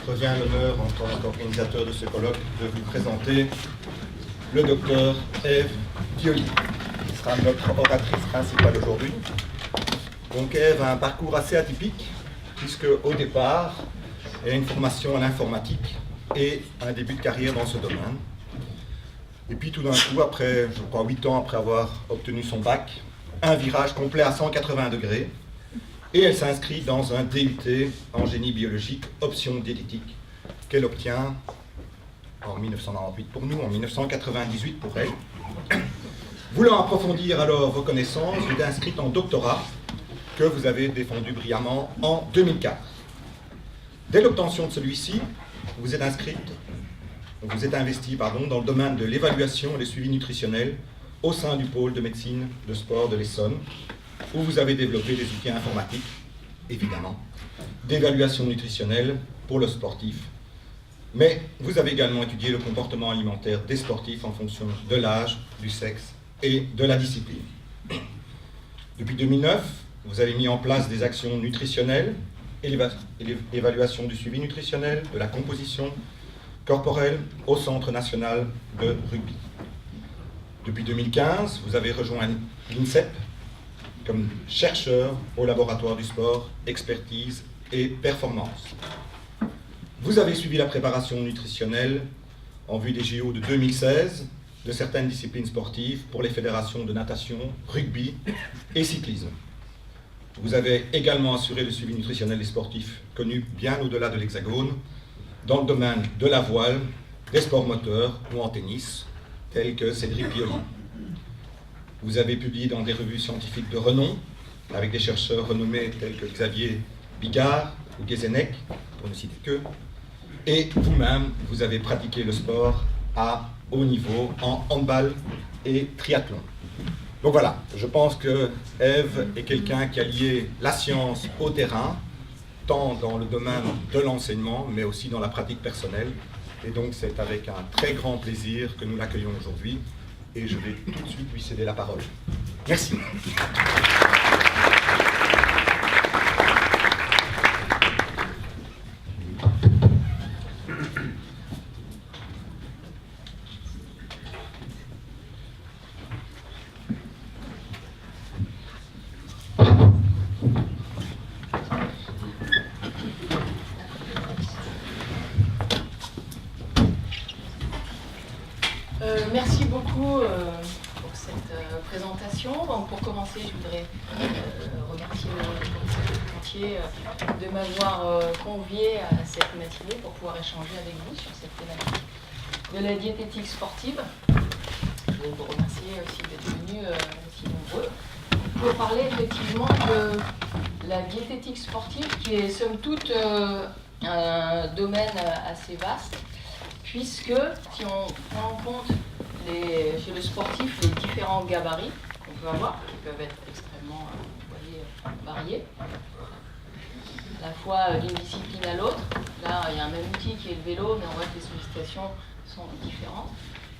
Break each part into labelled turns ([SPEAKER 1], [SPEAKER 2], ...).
[SPEAKER 1] revient l'honneur, en tant qu'organisateur de ce colloque, de vous présenter le docteur Ève Violi, qui sera notre oratrice principale aujourd'hui. Donc Ève a un parcours assez atypique, puisque au départ, elle a une formation en informatique et un début de carrière dans ce domaine. Et puis tout d'un coup, après, je crois 8 ans après avoir obtenu son bac, un virage complet à 180 degrés, et elle s'inscrit dans un DUT en génie biologique, option diététique, qu'elle obtient en 1998 pour nous, en 1998 pour elle. Voulant approfondir alors vos connaissances, vous êtes inscrite en doctorat, que vous avez défendu brillamment en 2004. Dès l'obtention de celui-ci, vous êtes investi dans le domaine de l'évaluation et le suivi nutritionnel au sein du pôle de médecine de sport de l'Essonne, où vous avez développé des outils informatiques, évidemment, d'évaluation nutritionnelle pour le sportif. Mais vous avez également étudié le comportement alimentaire des sportifs en fonction de l'âge, du sexe et de la discipline. Depuis 2009, vous avez mis en place des actions nutritionnelles et l'évaluation du suivi nutritionnel, de la composition corporelle au Centre national de rugby. Depuis 2015, vous avez rejoint l'INSEP comme chercheur au laboratoire du sport, expertise et performance. Vous avez suivi la préparation nutritionnelle en vue des JO de 2016 de certaines disciplines sportives pour les fédérations de natation, rugby et cyclisme. Vous avez également assuré le suivi nutritionnel des sportifs connus bien au-delà de l'Hexagone, dans le domaine de la voile, des sports moteurs ou en tennis, tels que Cédric Violi. Vous avez publié dans des revues scientifiques de renom, avec des chercheurs renommés tels que Xavier Bigard ou Guézenec, pour ne citer que, et vous-même, vous avez pratiqué le sport à haut niveau en handball et triathlon. Donc voilà, je pense que Ève est quelqu'un qui a lié la science au terrain, tant dans le domaine de l'enseignement, mais aussi dans la pratique personnelle. Et donc c'est avec un très grand plaisir que nous l'accueillons aujourd'hui. Et je vais tout de suite lui céder la parole. Merci.
[SPEAKER 2] Merci beaucoup pour cette présentation. Donc, pour commencer, je voudrais remercier le comité entier de m'avoir convié à cette matinée pour pouvoir échanger avec vous sur cette thématique de la diététique sportive. Je voudrais vous remercier aussi d'être venus si nombreux pour parler effectivement de la diététique sportive qui est somme toute un domaine assez vaste, puisque si on prend en compte chez le sportif les différents gabarits qu'on peut avoir, qui peuvent être extrêmement variés, à la fois d'une discipline à l'autre. Là, il y a un même outil qui est le vélo, mais on voit que les sollicitations sont différentes.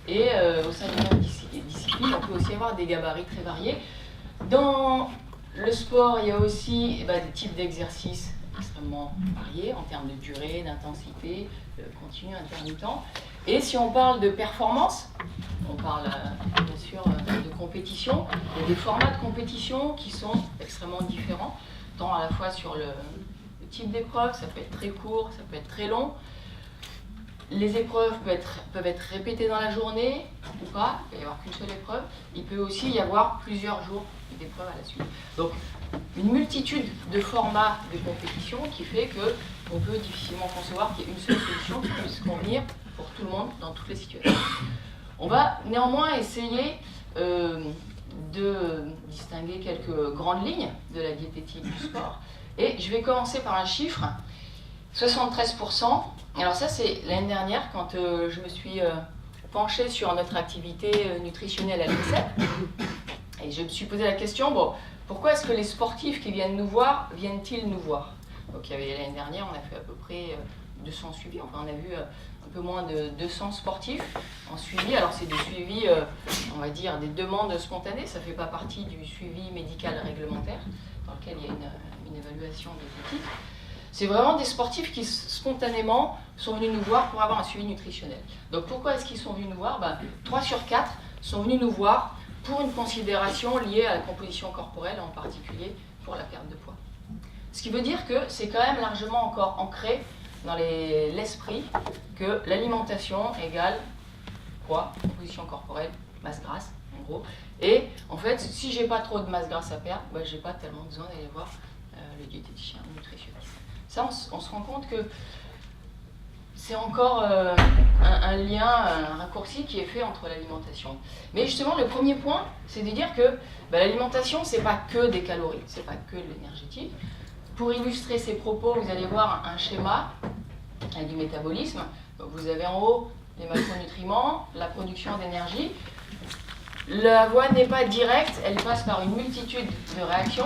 [SPEAKER 2] Et au sein d'une même discipline, on peut aussi avoir des gabarits très variés. Dans le sport, il y a aussi des types d'exercices extrêmement variés en termes de durée, d'intensité, continu, intermittent. Et si on parle de performance, on parle bien sûr de compétition. Il y a des formats de compétition qui sont extrêmement différents, tant à la fois sur le type d'épreuve, ça peut être très court, ça peut être très long. Les épreuves peuvent être répétées dans la journée ou pas, il peut y avoir qu'une seule épreuve. Il peut aussi y avoir plusieurs jours d'épreuves à la suite. Donc, une multitude de formats de compétition qui fait qu'on peut difficilement concevoir qu'il y ait une seule solution qui puisse convenir pour tout le monde dans toutes les situations. On va néanmoins essayer de distinguer quelques grandes lignes de la diététique du sport. Et je vais commencer par un chiffre, 73%. Alors ça, c'est l'année dernière, quand je me suis penchée sur notre activité nutritionnelle à l'INSEP. Et je me suis posé la question, pourquoi est-ce que les sportifs qui viennent nous voir, viennent-ils nous voir? Donc l'année dernière, on a fait à peu près 200 suivis, enfin on a vu un peu moins de 200 sportifs en suivi. Alors c'est des suivis, on va dire, des demandes spontanées, ça ne fait pas partie du suivi médical réglementaire, dans lequel il y a une évaluation diététique. c'est vraiment des sportifs qui spontanément sont venus nous voir pour avoir un suivi nutritionnel. Donc pourquoi est-ce qu'ils sont venus nous voir? 3 sur 4 sont venus nous voir pour une considération liée à la composition corporelle, en particulier pour la perte de poids. Ce qui veut dire que c'est quand même largement encore ancré dans l'esprit que l'alimentation égale poids, composition corporelle, masse grasse, en gros. Et en fait, si j'ai pas trop de masse grasse à perdre, j'ai pas tellement besoin d'aller voir le diététicien ou le nutritionniste. Ça, on se rend compte que c'est encore un lien, un raccourci qui est fait entre l'alimentation. Mais justement, le premier point, c'est de dire que l'alimentation, c'est pas que des calories, c'est pas que de l'énergétique. Pour illustrer ces propos, vous allez voir un schéma avec du métabolisme. Donc vous avez en haut les macronutriments, la production d'énergie. La voie n'est pas directe, elle passe par une multitude de réactions.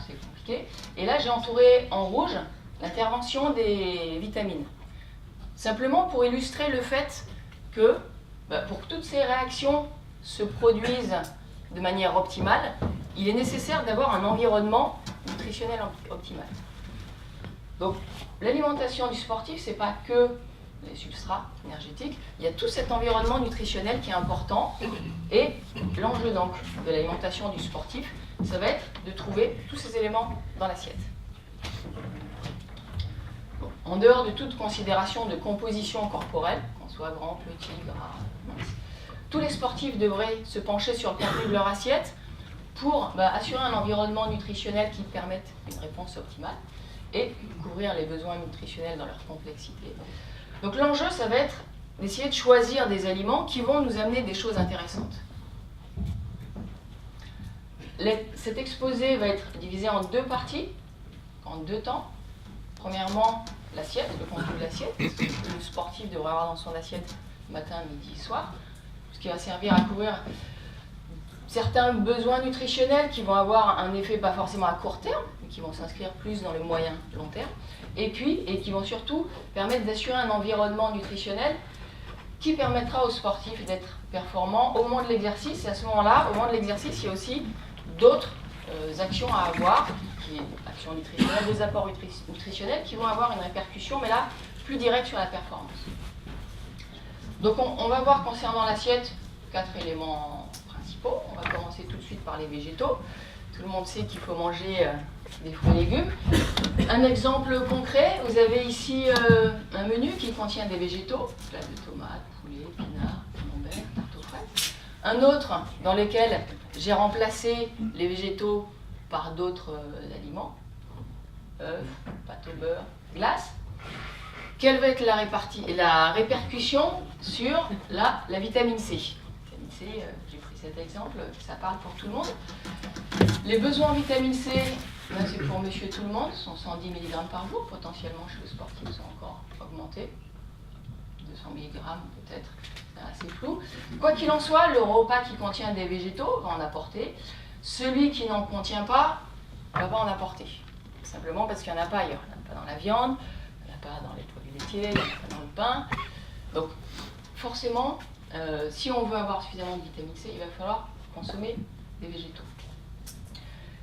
[SPEAKER 2] C'est compliqué. Et là, j'ai entouré en rouge l'intervention des vitamines. Simplement pour illustrer le fait que pour que toutes ces réactions se produisent de manière optimale, il est nécessaire d'avoir un environnement nutritionnel optimal. Donc l'alimentation du sportif, ce n'est pas que les substrats énergétiques, il y a tout cet environnement nutritionnel qui est important. Et l'enjeu donc de l'alimentation du sportif, ça va être de trouver tous ces éléments dans l'assiette. Bon, en dehors de toute considération de composition corporelle, qu'on soit grand, petit, gras, mince, tous les sportifs devraient se pencher sur le contenu de leur assiette pour assurer un environnement nutritionnel qui permette une réponse optimale et couvrir les besoins nutritionnels dans leur complexité. Donc l'enjeu, ça va être d'essayer de choisir des aliments qui vont nous amener des choses intéressantes. Cet exposé va être divisé en 2 parties, en 2 temps. Premièrement, l'assiette, le contenu de l'assiette, ce que le sportif devrait avoir dans son assiette matin, midi, soir, ce qui va servir à couvrir certains besoins nutritionnels qui vont avoir un effet pas forcément à court terme, mais qui vont s'inscrire plus dans le moyen long terme, et qui vont surtout permettre d'assurer un environnement nutritionnel qui permettra aux sportifs d'être performants au moment de l'exercice. Et à ce moment-là, au moment de l'exercice, il y a aussi d'autres actions à avoir, actions nutritionnelles, des apports nutritionnels qui vont avoir une répercussion, mais là, plus directe sur la performance. Donc on va voir concernant l'assiette 4 éléments principaux. On va commencer tout de suite par les végétaux. Tout le monde sait qu'il faut manger des fruits et légumes. Un exemple concret, vous avez ici un menu qui contient des végétaux, plat de tomates, poulet, épinards, camembert, tarte aux fraises. Un autre dans lequel j'ai remplacé les végétaux par d'autres aliments, œufs, pâte au beurre, glace. Quelle va être la répercussion sur la vitamine C? Vitamine C, j'ai pris cet exemple, ça parle pour tout le monde. Les besoins en vitamine C, là c'est pour monsieur tout le monde, sont 110 mg par jour, potentiellement chez le sportif sont encore augmentés. 200 mg peut-être, c'est assez flou. Quoi qu'il en soit, le repas qui contient des végétaux va en apporter. Celui qui n'en contient pas, ne va pas en apporter. Simplement parce qu'il n'y en a pas ailleurs. Il n'y en a pas dans la viande, il n'y en a pas dans les produits laitiers, il n'y en a pas dans le pain. Donc forcément, si on veut avoir suffisamment de vitamine C, il va falloir consommer des végétaux.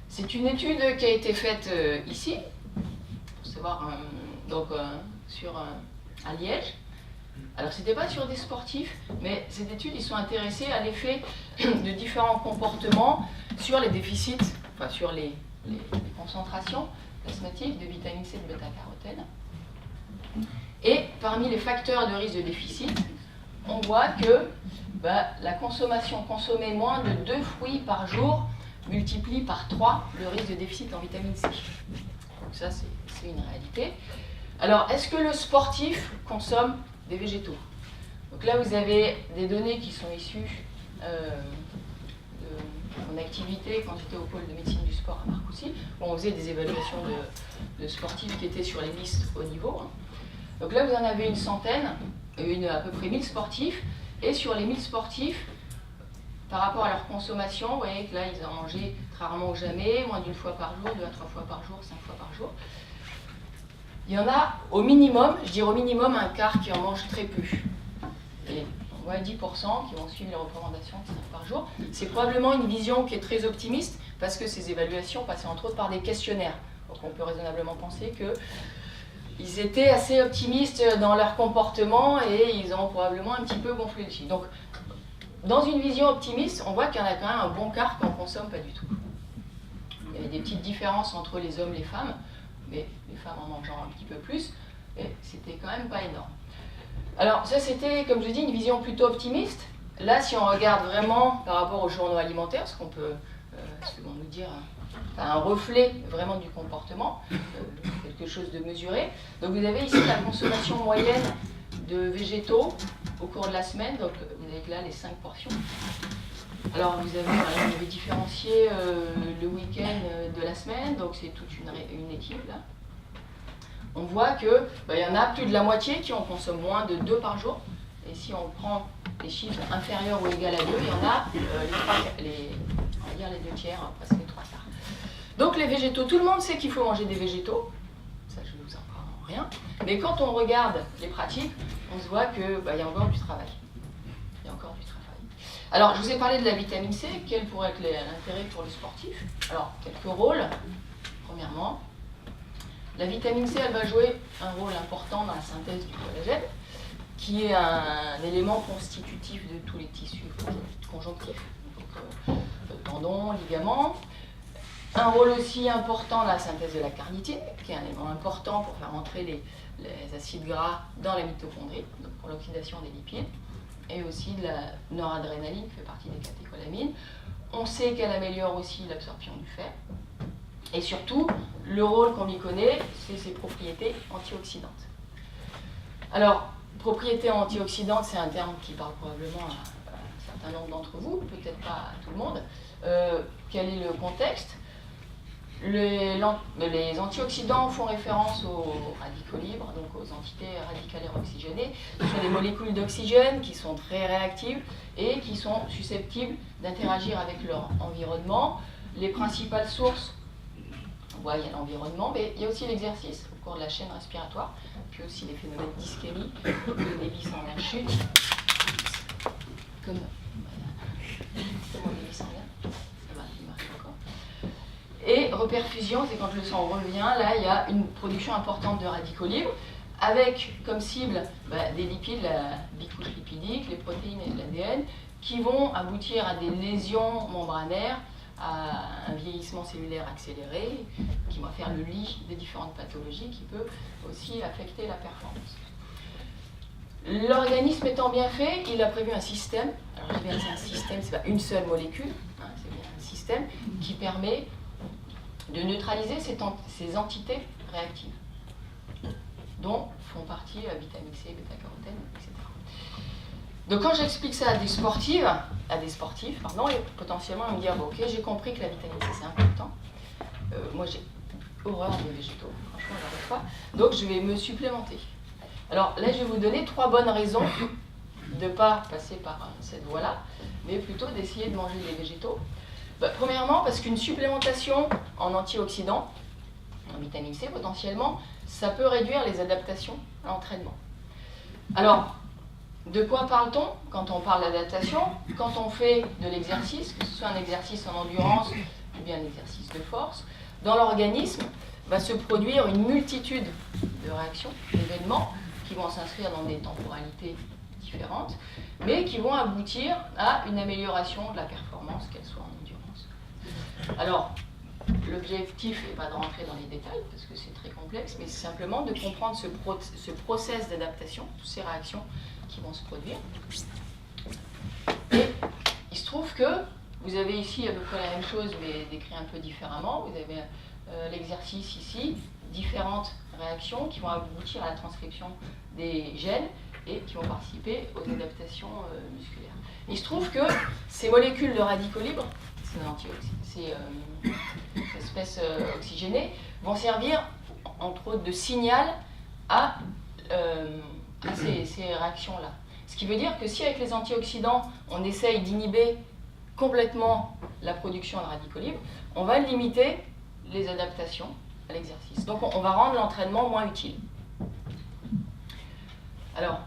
[SPEAKER 2] C'est une étude qui a été faite ici, pour savoir, à Liège. Alors, ce n'était pas sur des sportifs, mais cette étude, ils sont intéressés à l'effet de différents comportements sur les déficits, enfin sur les concentrations plasmatiques de vitamine C et de bêta-carotène. Et parmi les facteurs de risque de déficit, on voit que la consommée moins de 2 fruits par jour multiplie par 3 le risque de déficit en vitamine C. Donc ça, c'est une réalité. Alors, est-ce que le sportif consomme des végétaux? Donc là, vous avez des données qui sont issues de mon activité quand j'étais au pôle de médecine du sport à Marcoussis, où on faisait des évaluations de sportifs qui étaient sur les listes haut niveau. Donc là, vous en avez une centaine, à peu près 1000 sportifs, et sur les 1000 sportifs, par rapport à leur consommation, vous voyez que là, ils en mangeaient très rarement ou jamais, moins d'1 fois par jour, 2 à 3 fois par jour, 5 fois par jour. Il y en a au minimum, je dirais au minimum un quart qui en mange très peu. Et on voit 10% qui vont suivre les recommandations de 5 par jour. C'est probablement une vision qui est très optimiste parce que ces évaluations passaient entre autres par des questionnaires Donc on peut raisonnablement penser qu'ils étaient assez optimistes dans leur comportement et ils ont probablement un petit peu gonflé le chiffre. Donc dans une vision optimiste, on voit qu'il y en a quand même un bon quart qu'on ne consomme pas du tout. Il y avait des petites différences entre les hommes et les femmes, mais les femmes en mangeant un petit peu plus, et c'était quand même pas énorme. Alors ça c'était, comme je dis, une vision plutôt optimiste. Là, si on regarde vraiment par rapport aux journaux alimentaires, ce qu'on peut, ce qu'on nous dire, un reflet vraiment du comportement, quelque chose de mesuré. Donc vous avez ici la consommation moyenne de végétaux au cours de la semaine, donc vous avez là les 5 portions. Alors vous avez différencié le week-end de la semaine, donc c'est toute une équipe là. On voit que y en a plus de la moitié qui en consomment moins de 2 par jour. Et si on prend les chiffres inférieurs ou égaux à 2, il y en a on va dire les 2 tiers, presque les 3 quarts. Donc les végétaux, tout le monde sait qu'il faut manger des végétaux. Ça, je ne vous apprends rien. Mais quand on regarde les pratiques, on se voit qu'il y a encore du travail. Il y a encore du travail. Alors, je vous ai parlé de la vitamine C. Quel pourrait être l'intérêt pour le sportif? Alors, quelques rôles. Premièrement, la vitamine C, elle va jouer un rôle important dans la synthèse du collagène, qui est un élément constitutif de tous les tissus conjonctifs, donc tendons, ligaments. Un rôle aussi important dans la synthèse de la carnitine, qui est un élément important pour faire entrer les acides gras dans la mitochondrie, donc pour l'oxydation des lipides, et aussi de la noradrénaline, qui fait partie des catécholamines. On sait qu'elle améliore aussi l'absorption du fer. Et surtout, le rôle qu'on y connaît, c'est ses propriétés antioxydantes. Alors, propriétés antioxydantes, c'est un terme qui parle probablement à un certain nombre d'entre vous, peut-être pas à tout le monde. Quel est le contexte? Les antioxydants font référence aux radicaux libres, donc aux entités radicalaires oxygénées. Ce sont des molécules d'oxygène qui sont très réactives et qui sont susceptibles d'interagir avec leur environnement. Les principales sources, on voit, il y a l'environnement, mais il y a aussi l'exercice au cours de la chaîne respiratoire, puis aussi les phénomènes d'ischémie, le débit sanguin chute, comme le débit sanguin. Et reperfusion, c'est quand le sang revient, là il y a une production importante de radicaux libres, avec comme cible des lipides, la bicouche lipidique, les protéines et l'ADN, qui vont aboutir à des lésions membranaires, à un vieillissement cellulaire accéléré, qui va faire le lit des différentes pathologies, qui peut aussi affecter la performance. L'organisme étant bien fait, il a prévu un système, alors je dis bien c'est un système, c'est pas une seule molécule, c'est bien un système qui permet de neutraliser ces entités réactives, dont font partie la vitamine C, bêta-carotène, etc. Donc quand j'explique ça à des sportifs, et potentiellement ils me disent ok, j'ai compris que la vitamine C c'est important. Moi j'ai horreur des végétaux, franchement j'arrive pas. Donc je vais me supplémenter. Alors là je vais vous donner 3 bonnes raisons de ne pas passer par cette voie-là, mais plutôt d'essayer de manger des végétaux. Premièrement, parce qu'une supplémentation en antioxydants, en vitamine C potentiellement, ça peut réduire les adaptations à l'entraînement. Alors, de quoi parle-t-on quand on parle d'adaptation? Quand on fait de l'exercice, que ce soit un exercice en endurance ou bien un exercice de force, dans l'organisme va se produire une multitude de réactions, d'événements qui vont s'inscrire dans des temporalités différentes, mais qui vont aboutir à une amélioration de la performance, qu'elle soit en endurance. Alors, l'objectif n'est pas de rentrer dans les détails, parce que c'est très complexe, mais c'est simplement de comprendre ce process d'adaptation, toutes ces réactions qui vont se produire. Et il se trouve que vous avez ici à peu près la même chose, mais décrit un peu différemment. Vous avez l'exercice ici, différentes réactions qui vont aboutir à la transcription des gènes et qui vont participer aux adaptations musculaires. Il se trouve que ces molécules de radicaux libres, ces espèces oxygénées, vont servir entre autres de signal à ces réactions-là. Ce qui veut dire que si avec les antioxydants, on essaye d'inhiber complètement la production de radicaux libres, on va limiter les adaptations à l'exercice. Donc on va rendre l'entraînement moins utile. Alors,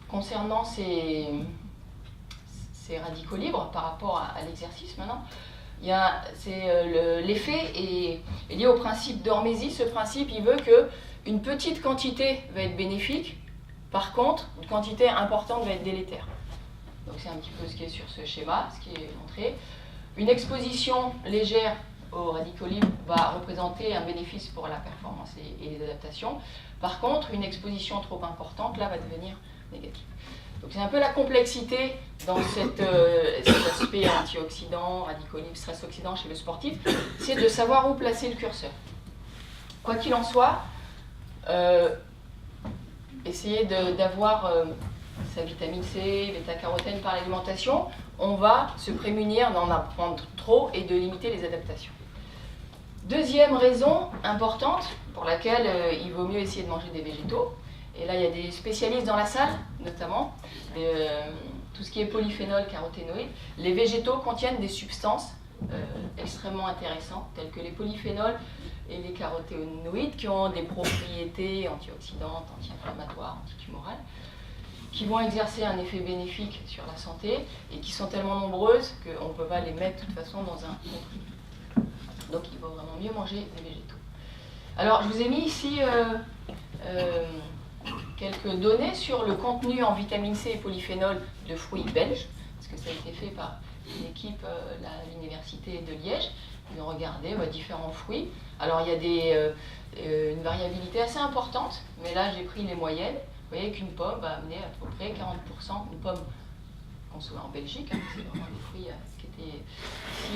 [SPEAKER 2] concernant ces radicaux libres par rapport à l'exercice maintenant, l'effet est lié au principe d'hormésie. Ce principe, il veut qu'une petite quantité va être bénéfique, par contre, une quantité importante va être délétère. Donc c'est un petit peu ce qui est sur ce schéma, ce qui est montré. Une exposition légère aux radicaux libres va représenter un bénéfice pour la performance et les adaptations. Par contre, une exposition trop importante, là, va devenir négative. Donc c'est un peu la complexité dans cet aspect antioxydant, radicaux libres, stress oxydant chez le sportif, c'est de savoir où placer le curseur. Quoi qu'il en soit, essayer d'avoir sa vitamine C, bêta-carotène par l'alimentation, on va se prémunir d'en apprendre trop et de limiter les adaptations. Deuxième raison importante pour laquelle il vaut mieux essayer de manger des végétaux, et là il y a des spécialistes dans la salle, notamment, tout ce qui est polyphénol, caroténoïdes. Les végétaux contiennent des substances extrêmement intéressantes, telles que les polyphénols et les caroténoïdes, qui ont des propriétés antioxydantes, anti-inflammatoires, antitumorales, qui vont exercer un effet bénéfique sur la santé et qui sont tellement nombreuses qu'on ne peut pas les mettre de toute façon dans un comprimé. Donc il vaut vraiment mieux manger des végétaux. Alors je vous ai mis ici quelques données sur le contenu en vitamine C et polyphénol de fruits belges, parce que ça a été fait par une équipe à l'université de Liège. Ils ont regardé différents fruits. Alors il y a une variabilité assez importante, mais là j'ai pris les moyennes. Vous voyez qu'une pomme va amener à peu près 40%, une pomme consommée en Belgique, hein, c'est vraiment des fruits qui étaient ici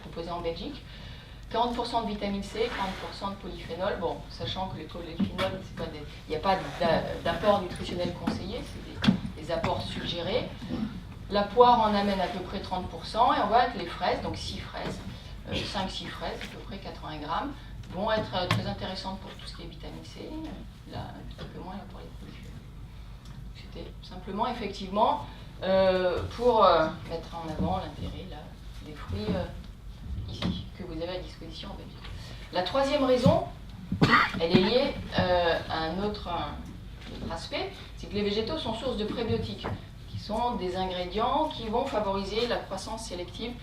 [SPEAKER 2] proposés en Belgique. 40% de vitamine C, 40% de polyphénol. Bon, sachant que les polyphénols, il n'y a pas d'apport nutritionnel conseillé, c'est des apports suggérés. La poire en amène à peu près 30%, et on voit que les fraises, donc 6 fraises, 5-6 fraises, à peu près 80 grammes, vont être très intéressantes pour tout ce qui est vitamine C, là un petit peu moins là, pour les polyphénols. C'était simplement, effectivement, pour mettre en avant l'intérêt des fruits ici, que vous avez à disposition en Belgique. La troisième raison, elle est liée à un autre aspect, c'est que les végétaux sont source de prébiotiques, qui sont des ingrédients qui vont favoriser la croissance sélective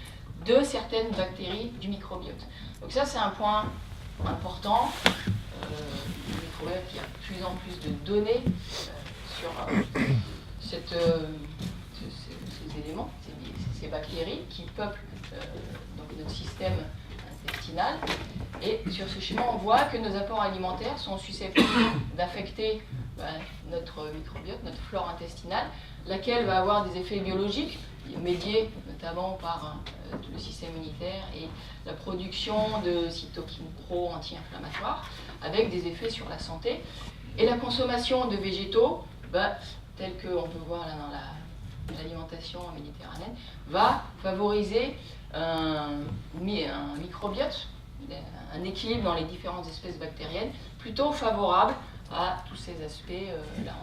[SPEAKER 2] de certaines bactéries du microbiote. Donc ça, c'est un point important. Il faut voir qu'il y a de plus en plus de données sur ces éléments, ces bactéries qui peuplent donc notre système intestinal. Et sur ce schéma, on voit que nos apports alimentaires sont susceptibles d'affecter notre microbiote, notre flore intestinale, laquelle va avoir des effets biologiques médiés notamment par le système immunitaire et la production de cytokines pro-anti-inflammatoires, avec des effets sur la santé. Et la consommation de végétaux, telle qu'on peut voir là dans l'alimentation méditerranéenne, va favoriser un microbiote, un équilibre dans les différentes espèces bactériennes, plutôt favorable à tous ces aspects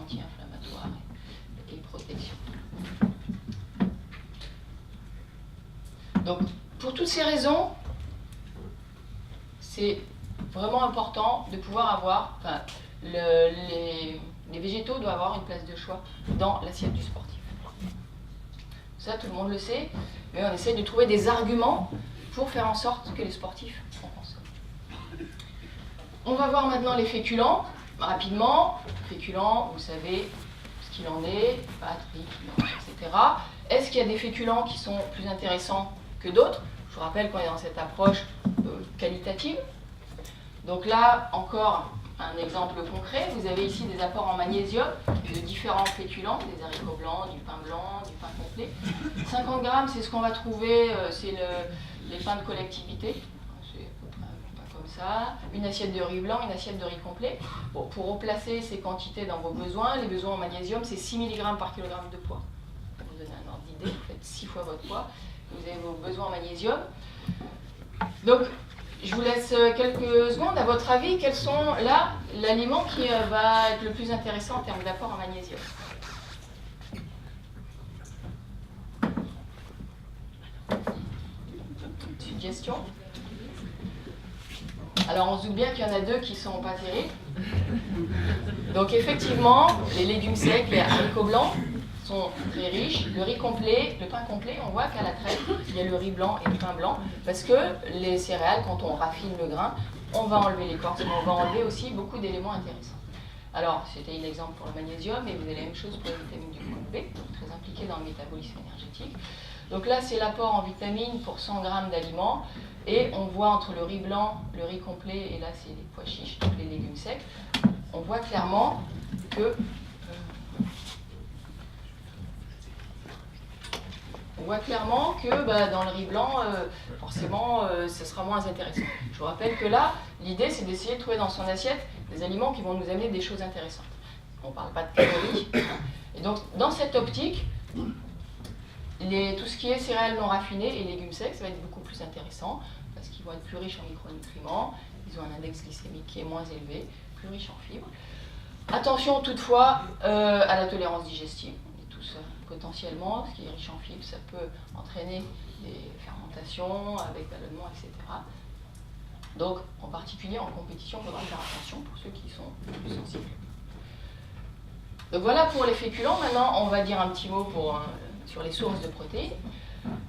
[SPEAKER 2] anti-inflammatoires et protection. Donc, pour toutes ces raisons, c'est vraiment important de pouvoir avoir, les végétaux doivent avoir une place de choix dans l'assiette du sportif. Ça, tout le monde le sait, mais on essaie de trouver des arguments pour faire en sorte que les sportifs en consomment. On va voir maintenant les féculents, rapidement. Féculents, vous savez ce qu'il en est, pâtes, riz, etc. Est-ce qu'il y a des féculents qui sont plus intéressants que d'autres? Je vous rappelle qu'on est dans cette approche qualitative. Donc là, encore un exemple concret. Vous avez ici des apports en magnésium de différents féculents, des haricots blancs, du pain blanc, du pain complet. 50 grammes, c'est ce qu'on va trouver, c'est les pains de collectivité. C'est à peu près un pain comme ça. Une assiette de riz blanc, une assiette de riz complet. Bon, pour replacer ces quantités dans vos besoins, les besoins en magnésium, c'est 6 mg par kg de poids. Pour vous donner un ordre d'idée, vous faites 6 fois votre poids. Vous avez vos besoins en magnésium. Donc, je vous laisse quelques secondes. À votre avis, quels sont là l'aliment qui va être le plus intéressant en termes d'apport en magnésium? Suggestion? Alors, on se doute bien qu'il y en a deux qui ne sont pas terribles. Donc, effectivement, les légumes secs, les haricots blancs, sont très riches. Le riz complet, le pain complet, on voit qu'à la traite, il y a le riz blanc et le pain blanc, parce que les céréales, quand on raffine le grain, on va enlever l'écorce, mais on va enlever aussi beaucoup d'éléments intéressants. Alors, c'était un exemple pour le magnésium, et vous avez la même chose pour les vitamines du groupe B, très impliquées dans le métabolisme énergétique. Donc là, c'est l'apport en vitamines pour 100 g d'aliments, et on voit entre le riz blanc, le riz complet, et là, c'est les pois chiches, donc les légumes secs, on voit clairement que dans le riz blanc, forcément, ce sera moins intéressant. Je vous rappelle que là, l'idée, c'est d'essayer de trouver dans son assiette des aliments qui vont nous amener des choses intéressantes. On ne parle pas de calories. Et donc, dans cette optique, tout ce qui est céréales non raffinées et légumes secs, ça va être beaucoup plus intéressant, parce qu'ils vont être plus riches en micronutriments, ils ont un index glycémique qui est moins élevé, plus riche en fibres. Attention toutefois à la tolérance digestive. Potentiellement, ce qui est riche en fibres, ça peut entraîner des fermentations avec ballonnement, etc. Donc, en particulier en compétition, il faudra faire attention pour ceux qui sont plus sensibles. Donc voilà pour les féculents. Maintenant, on va dire un petit mot sur les sources de protéines.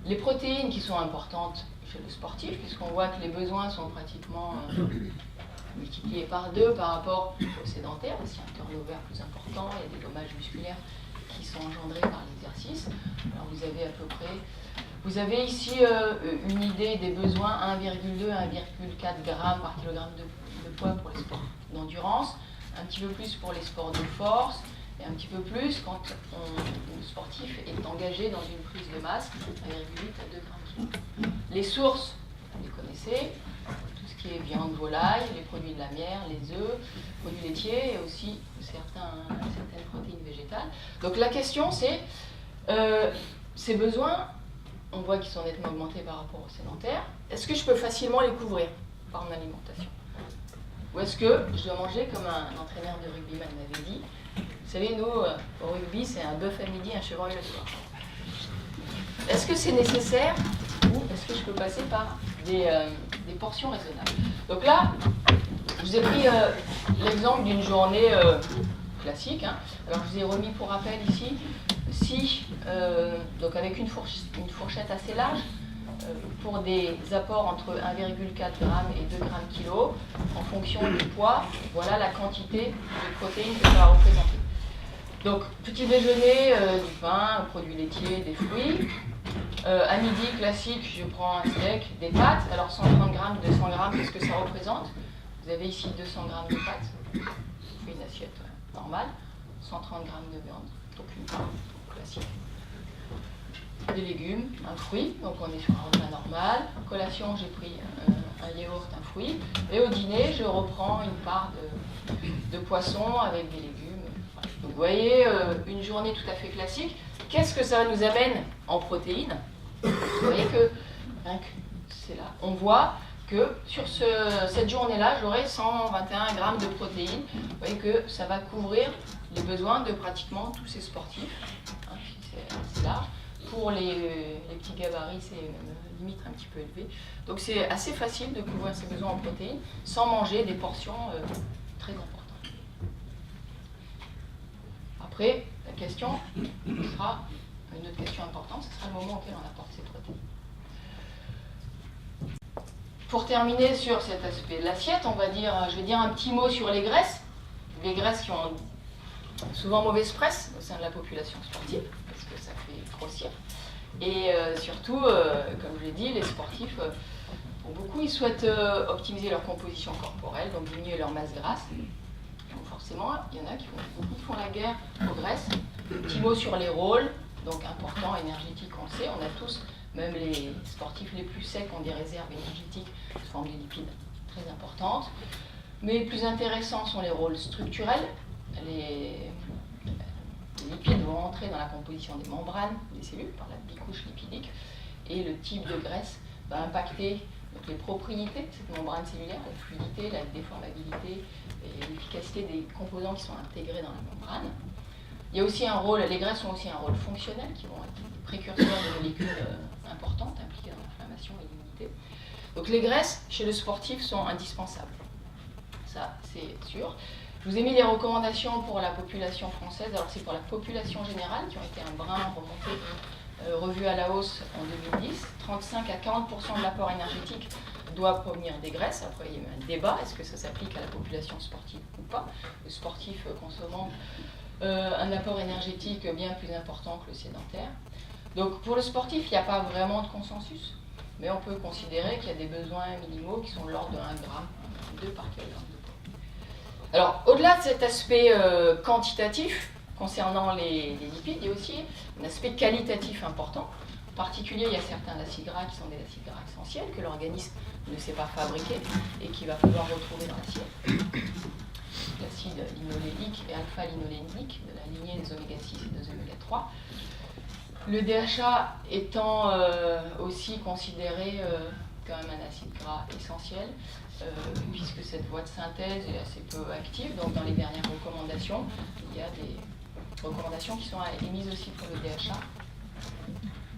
[SPEAKER 2] Les protéines qui sont importantes chez le sportif, puisqu'on voit que les besoins sont pratiquement multipliés par 2 par rapport aux sédentaires, parce qu'il y a un turnover plus important, il y a des dommages musculaires qui sont engendrés par l'exercice. Alors vous avez ici une idée des besoins 1,2 à 1,4 g par kilogramme de poids pour les sports d'endurance, un petit peu plus pour les sports de force, et un petit peu plus quand le sportif est engagé dans une prise de masse, 1,8 à 2 g kg. Les sources, vous les connaissez, tout ce qui est viande, volaille, les produits de la mer, les œufs, produits laitiers et aussi certaines protéines végétales. Donc la question c'est, ces besoins, on voit qu'ils sont nettement augmentés par rapport aux sédentaires, est-ce que je peux facilement les couvrir par mon alimentation? Ou est-ce que je dois manger comme un entraîneur de rugbyman m'avait dit? Vous savez, nous, au rugby, c'est un bœuf à midi, un chevreuil le soir. Est-ce que c'est nécessaire ou est-ce que je peux passer par des portions raisonnables? Donc là, je vous ai pris l'exemple d'une journée classique. Alors je vous ai remis pour rappel ici, donc avec une fourchette assez large, pour des apports entre 1,4 g et 2 g kg, en fonction du poids, voilà la quantité de protéines que ça va représenter. Donc petit déjeuner, du pain, produits laitiers, des fruits. À midi, classique, je prends un steak, des pâtes. Alors 130 g, 200 g, qu'est-ce que ça représente? Vous avez ici 200 g de pâtes, une assiette normale, 130 g de viande, donc une part classique. Des légumes, un fruit, donc on est sur un repas normal. En collation, j'ai pris un yaourt, un fruit. Et au dîner, je reprends une part de poisson avec des légumes. Donc vous voyez, une journée tout à fait classique. Qu'est-ce que ça nous amène en protéines? Vous voyez que c'est là. On voit que sur cette journée-là, j'aurai 121 g de protéines. Vous voyez que ça va couvrir les besoins de pratiquement tous ces sportifs. C'est assez large. Pour les petits gabarits, c'est limite un petit peu élevé. Donc c'est assez facile de couvrir ces besoins en protéines sans manger des portions très importantes. Après, la question sera, une autre question importante, ce sera le moment auquel on apporte ces protéines. Pour terminer sur cet aspect de l'assiette, je vais dire un petit mot sur les graisses. Les graisses qui ont souvent mauvaise presse au sein de la population sportive, parce que ça fait grossir. Et surtout, comme je l'ai dit, les sportifs, pour beaucoup, ils souhaitent optimiser leur composition corporelle, donc diminuer leur masse grasse. Donc forcément, il y en a beaucoup qui font la guerre aux graisses. Petit mot sur les rôles, donc important, énergétique, on le sait. On a tous, même les sportifs les plus secs, ont des réserves énergétiques sous forme de lipides très importantes. Mais les plus intéressants sont les rôles structurels. Les lipides vont entrer dans la composition des membranes des cellules par la bicouche lipidique et le type de graisse va impacter donc, les propriétés de cette membrane cellulaire, la fluidité, la déformabilité et l'efficacité des composants qui sont intégrés dans la membrane. Il y a aussi un rôle, les graisses ont aussi un rôle fonctionnel qui vont être des précurseurs de molécules importantes impliquées dans l'inflammation et l'immunité. Donc les graisses chez le sportif sont indispensables, ça c'est sûr. Je vous ai mis les recommandations pour la population française. Alors c'est pour la population générale qui ont été un brin remonté, revu à la hausse en 2010. 35 à 40% de l'apport énergétique doit provenir des graisses. Après, il y a eu un débat, est-ce que ça s'applique à la population sportive ou pas? Le sportif consommant un apport énergétique bien plus important que le sédentaire. Donc pour le sportif, il n'y a pas vraiment de consensus, mais on peut considérer qu'il y a des besoins minimaux qui sont de l'ordre de 1 gramme, 2 par kilogramme de poids. Alors au-delà de cet aspect quantitatif, concernant les lipides, il y a aussi un aspect qualitatif important. En particulier, il y a certains acides gras qui sont des acides gras essentiels que l'organisme ne sait pas fabriquer et qu'il va pouvoir retrouver dans l'assiette. L'acide linolénique et alpha-linolénique de la lignée des oméga-6 et des oméga-3. Le DHA étant aussi considéré comme un acide gras essentiel, puisque cette voie de synthèse est assez peu active. Donc dans les dernières recommandations, il y a des recommandations qui sont émises aussi pour le DHA.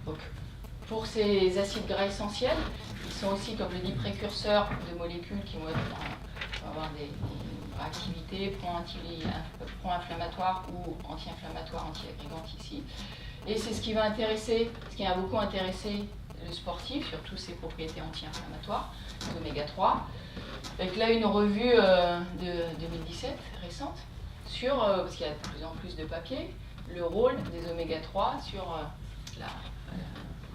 [SPEAKER 2] Donc, pour ces acides gras essentiels, ils sont aussi, comme je dis, précurseurs de molécules qui vont avoir des activités pro-inflammatoires ou anti-inflammatoires, anti-agrégantes ici. Et c'est ce qui va intéresser, ce qui a beaucoup intéressé le sportif, surtout ses propriétés anti-inflammatoires, l'oméga 3. Avec là une revue de 2017 récente sur, parce qu'il y a de plus en plus de papiers, le rôle des oméga 3 sur la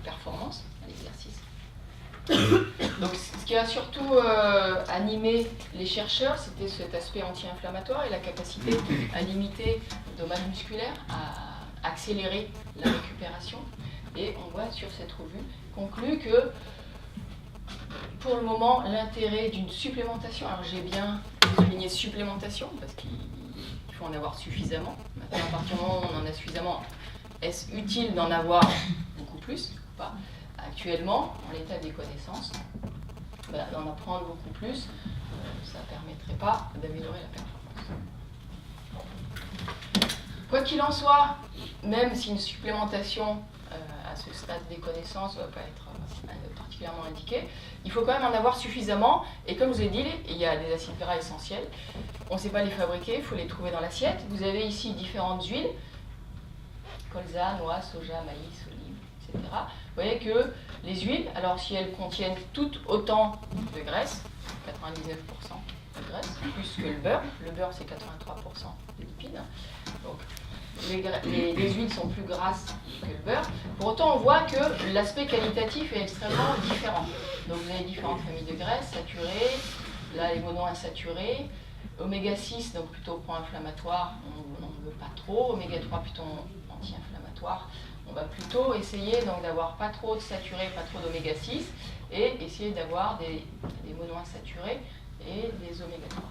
[SPEAKER 2] performance à l'exercice. Donc ce qui a surtout animé les chercheurs, c'était cet aspect anti-inflammatoire et la capacité à limiter le dommage musculaire, à accélérer la récupération. Et on voit sur cette revue conclut que pour le moment, l'intérêt d'une supplémentation, alors j'ai bien souligné supplémentation parce qu'il faut en avoir suffisamment. Maintenant, à partir du moment où on en a suffisamment, est-ce utile d'en avoir beaucoup plus ou pas? Actuellement, en l'état des connaissances, d'en apprendre beaucoup plus, ça ne permettrait pas d'améliorer la performance. Quoi qu'il en soit, même si une supplémentation à ce stade des connaissances ne va pas être particulièrement indiquée, il faut quand même en avoir suffisamment. Et comme je vous ai dit, il y a des acides gras essentiels. On ne sait pas les fabriquer, il faut les trouver dans l'assiette. Vous avez ici différentes huiles, colza, noix, soja, maïs, olive, etc. Vous voyez que les huiles, alors si elles contiennent toutes autant de graisse, 99% de graisse, plus que le beurre c'est 83% de lipides, donc les huiles sont plus grasses que le beurre. Pour autant, on voit que l'aspect qualitatif est extrêmement différent. Donc vous avez différentes familles de graisses, saturées, là les monoinsaturées, oméga 6, donc plutôt pro-inflammatoire, on n'en veut pas trop, oméga 3 plutôt anti-inflammatoire. On va plutôt essayer donc d'avoir pas trop de saturés, pas trop d'oméga 6 et essayer d'avoir des monoinsaturés et des oméga 3.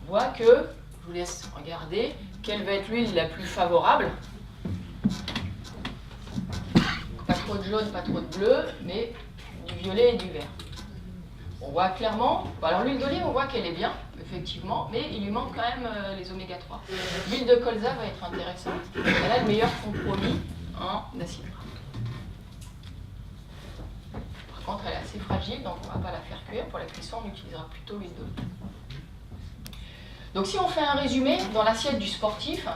[SPEAKER 2] On voit que, je vous laisse regarder, quelle va être l'huile la plus favorable. Pas trop de jaune, pas trop de bleu, mais du violet et du vert. On voit clairement, alors l'huile d'olive, on voit qu'elle est bien, effectivement, mais il lui manque quand même les oméga 3. L'huile de colza va être intéressante. Elle a le meilleur compromis en acide gras. Par contre, elle est assez fragile, donc on ne va pas la faire cuire. Pour la cuisson, on utilisera plutôt l'huile d'olive. Donc si on fait un résumé, dans l'assiette du sportif,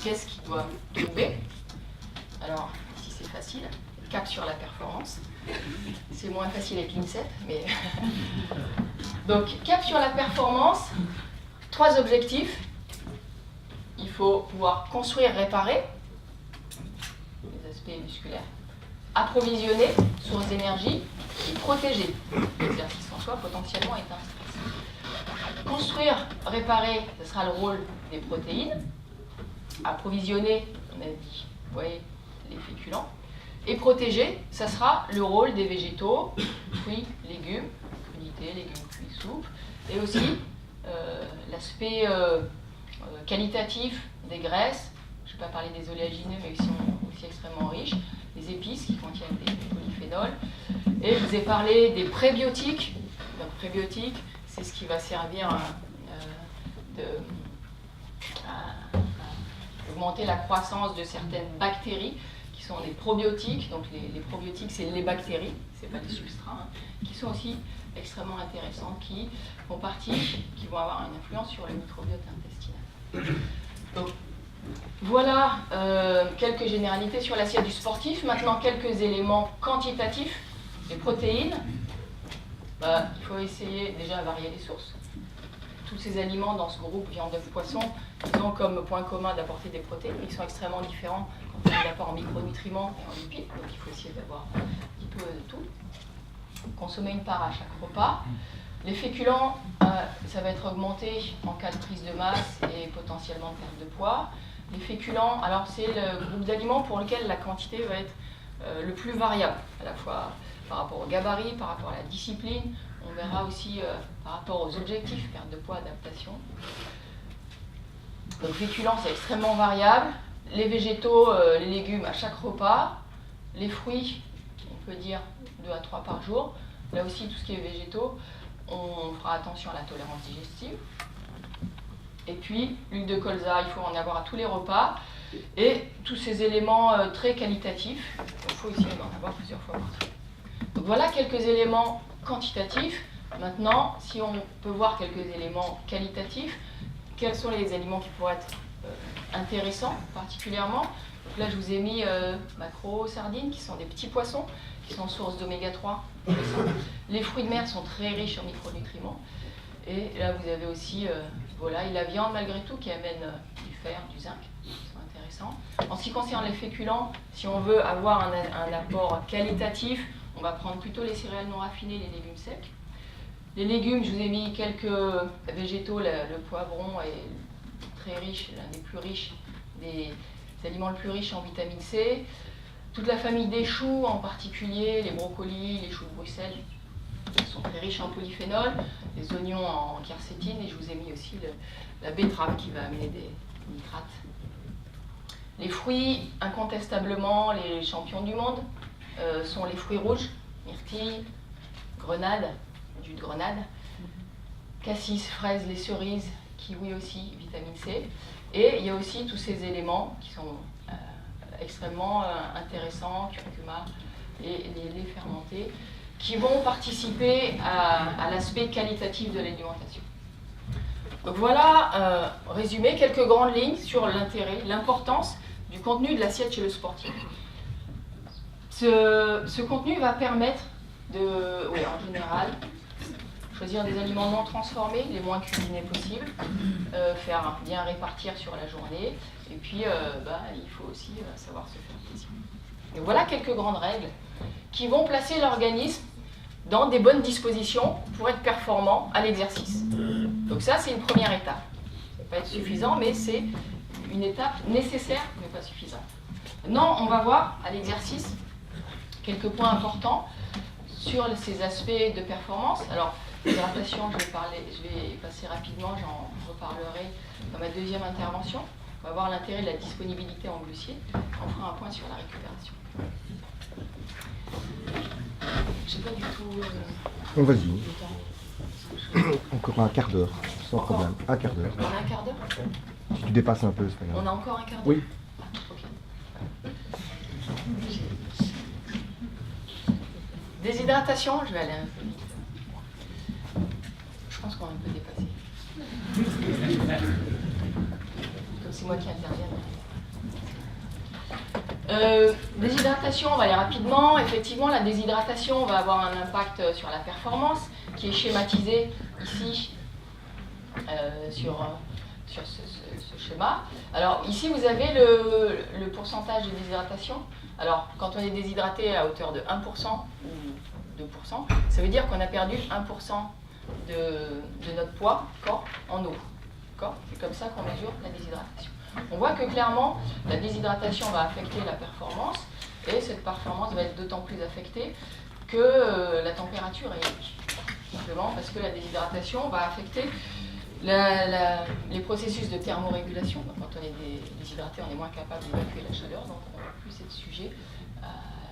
[SPEAKER 2] qu'est-ce qu'il doit trouver? Alors, ici c'est facile, cap sur la performance. C'est moins facile avec l'INSEP, mais... Donc, cap sur la performance, 3 objectifs. Il faut pouvoir construire, réparer les aspects musculaires, approvisionner, sources d'énergie, et protéger. L'exercice en soi, potentiellement, est un stress. Construire, réparer, ce sera le rôle des protéines. Approvisionner, on a dit, vous voyez, les féculents. Et protéger, ça sera le rôle des végétaux, fruits, légumes, crudités, légumes cuits, soupe, et aussi l'aspect qualitatif des graisses. Je ne vais pas parler des oléagineux, mais qui sont aussi extrêmement riches, des épices qui contiennent des polyphénols. Et je vous ai parlé des prébiotiques. Donc prébiotiques, c'est ce qui va servir à augmenter la croissance de certaines bactéries qui qui sont des probiotiques. Donc les probiotiques, c'est les bactéries, c'est pas les substrats, qui sont aussi extrêmement intéressantes, qui vont avoir une influence sur le microbiote intestinal. Donc, voilà quelques généralités sur l'assiette du sportif. Maintenant, quelques éléments quantitatifs. Les protéines, il faut essayer déjà de varier les sources. Tous ces aliments dans ce groupe viande, œufs, poisson, ils ont comme point commun d'apporter des protéines, mais ils sont extrêmement différents quand on est d'apport en micronutriments et en lipides. Donc il faut essayer d'avoir un petit peu de tout. Consommer une part à chaque repas. Les féculents, ça va être augmenté en cas de prise de masse et potentiellement de perte de poids. Les féculents, alors c'est le groupe d'aliments pour lequel la quantité va être le plus variable, à la fois par rapport au gabarit, par rapport à la discipline. On verra aussi par rapport aux objectifs, perte de poids, adaptation. Donc féculents, c'est extrêmement variable. Les végétaux, les légumes à chaque repas. Les fruits, on peut dire 2 à 3 par jour. Là aussi, tout ce qui est végétaux, on fera attention à la tolérance digestive. Et puis, l'huile de colza, il faut en avoir à tous les repas. Et tous ces éléments très qualitatifs, il faut essayer d'en avoir plusieurs fois par jour. Donc voilà quelques éléments quantitatifs. Maintenant, si on peut voir quelques éléments qualitatifs, quels sont les aliments qui pourraient être intéressants particulièrement? Donc là, je vous ai mis maquereaux, sardines, qui sont des petits poissons, qui sont source d'oméga 3. Les fruits de mer sont très riches en micronutriments. Et là, vous avez aussi volaille, la viande, malgré tout, qui amène du fer, du zinc, qui sont intéressants. En ce qui concerne les féculents, si on veut avoir un apport qualitatif, on va prendre plutôt les céréales non raffinées, les légumes secs. Les légumes, je vous ai mis quelques végétaux. Le poivron est très riche, l'un des plus riches, des aliments les plus riches en vitamine C. Toute la famille des choux, en particulier les brocolis, les choux de Bruxelles, sont très riches en polyphénol. Les oignons en quercétine, et je vous ai mis aussi la betterave qui va amener des nitrates. Les fruits, incontestablement, les champions du monde sont les fruits rouges, myrtilles, grenades, jus de grenade, cassis, fraises, les cerises, kiwi aussi, vitamine C. Et il y a aussi tous ces éléments qui sont extrêmement intéressants, curcuma et les laits fermentés, qui vont participer à l'aspect qualitatif de l'alimentation. Donc voilà, résumé, quelques grandes lignes sur l'intérêt, l'importance du contenu de l'assiette chez le sportif. Ce contenu va permettre en général, choisir des aliments non transformés, les moins cuisinés possibles, faire bien répartir sur la journée, et puis il faut aussi savoir se faire plaisir. Donc voilà quelques grandes règles qui vont placer l'organisme dans des bonnes dispositions pour être performant à l'exercice. Donc ça, c'est une première étape. Ça ne va pas être suffisant, mais c'est une étape nécessaire, mais pas suffisante. Maintenant, on va voir à l'exercice quelques points importants sur ces aspects de performance. Alors, l'hydratation, je vais passer rapidement, j'en reparlerai dans ma deuxième intervention. On va voir l'intérêt de la disponibilité en glucides. On fera un point sur la récupération. Je n'ai pas du tout
[SPEAKER 3] vas-y. Encore un quart d'heure, sans problème. Un quart d'heure.
[SPEAKER 2] On a un quart d'heure?
[SPEAKER 3] Si tu dépasses un peu, c'est pas grave.
[SPEAKER 2] On a encore un quart d'heure?
[SPEAKER 3] Oui.
[SPEAKER 2] Ah, ok. Déshydratation, je vais aller un peu vite. Je pense qu'on va un peu dépasser. Comme c'est moi qui interviens. Déshydratation, on va aller rapidement. Effectivement, la déshydratation va avoir un impact sur la performance, qui est schématisé ici sur ce schéma. Alors ici, vous avez le pourcentage de déshydratation. Alors, quand on est déshydraté à hauteur de 1% ou 2%, ça veut dire qu'on a perdu 1% de notre poids corps en eau. C'est comme ça qu'on mesure la déshydratation. On voit que clairement, la déshydratation va affecter la performance, et cette performance va être d'autant plus affectée que la température est élevée. Simplement parce que la déshydratation va affecter les processus de thermorégulation. Donc, quand on est déshydraté, on est moins capable d'évacuer la chaleur, donc on va plus être sujet à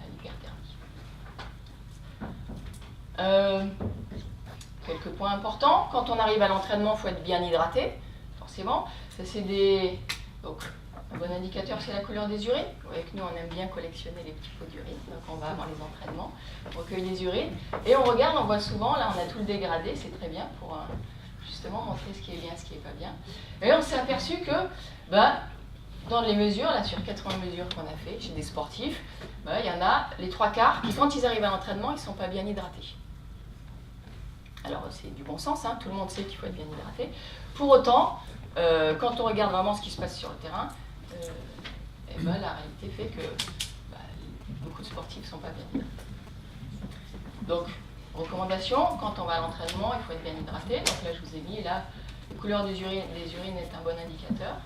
[SPEAKER 2] l'hyperthermie. Quelques points importants. Quand on arrive à l'entraînement, il faut être bien hydraté, forcément. Ça, c'est donc, Un bon indicateur, c'est la couleur des urines. Vous voyez que nous, on aime bien collectionner les petits pots d'urine. Donc, on va avant les entraînements, on recueille les urines. Et on regarde, on voit souvent, là, on a tout le dégradé, c'est très bien pour justement montrer ce qui est bien, ce qui n'est pas bien. Et on s'est aperçu que, dans les mesures, là, sur 80 mesures qu'on a fait chez des sportifs, il y en a les 3/4 qui, quand ils arrivent à l'entraînement, ils ne sont pas bien hydratés. Alors, c'est du bon sens, hein, tout le monde sait qu'il faut être bien hydraté. Pour autant, quand on regarde vraiment ce qui se passe sur le terrain, la réalité fait que beaucoup de sportifs ne sont pas bien hydratés. Donc, recommandation, quand on va à l'entraînement, il faut être bien hydraté. Donc là, je vous ai mis, la couleur des urines est un bon indicateur.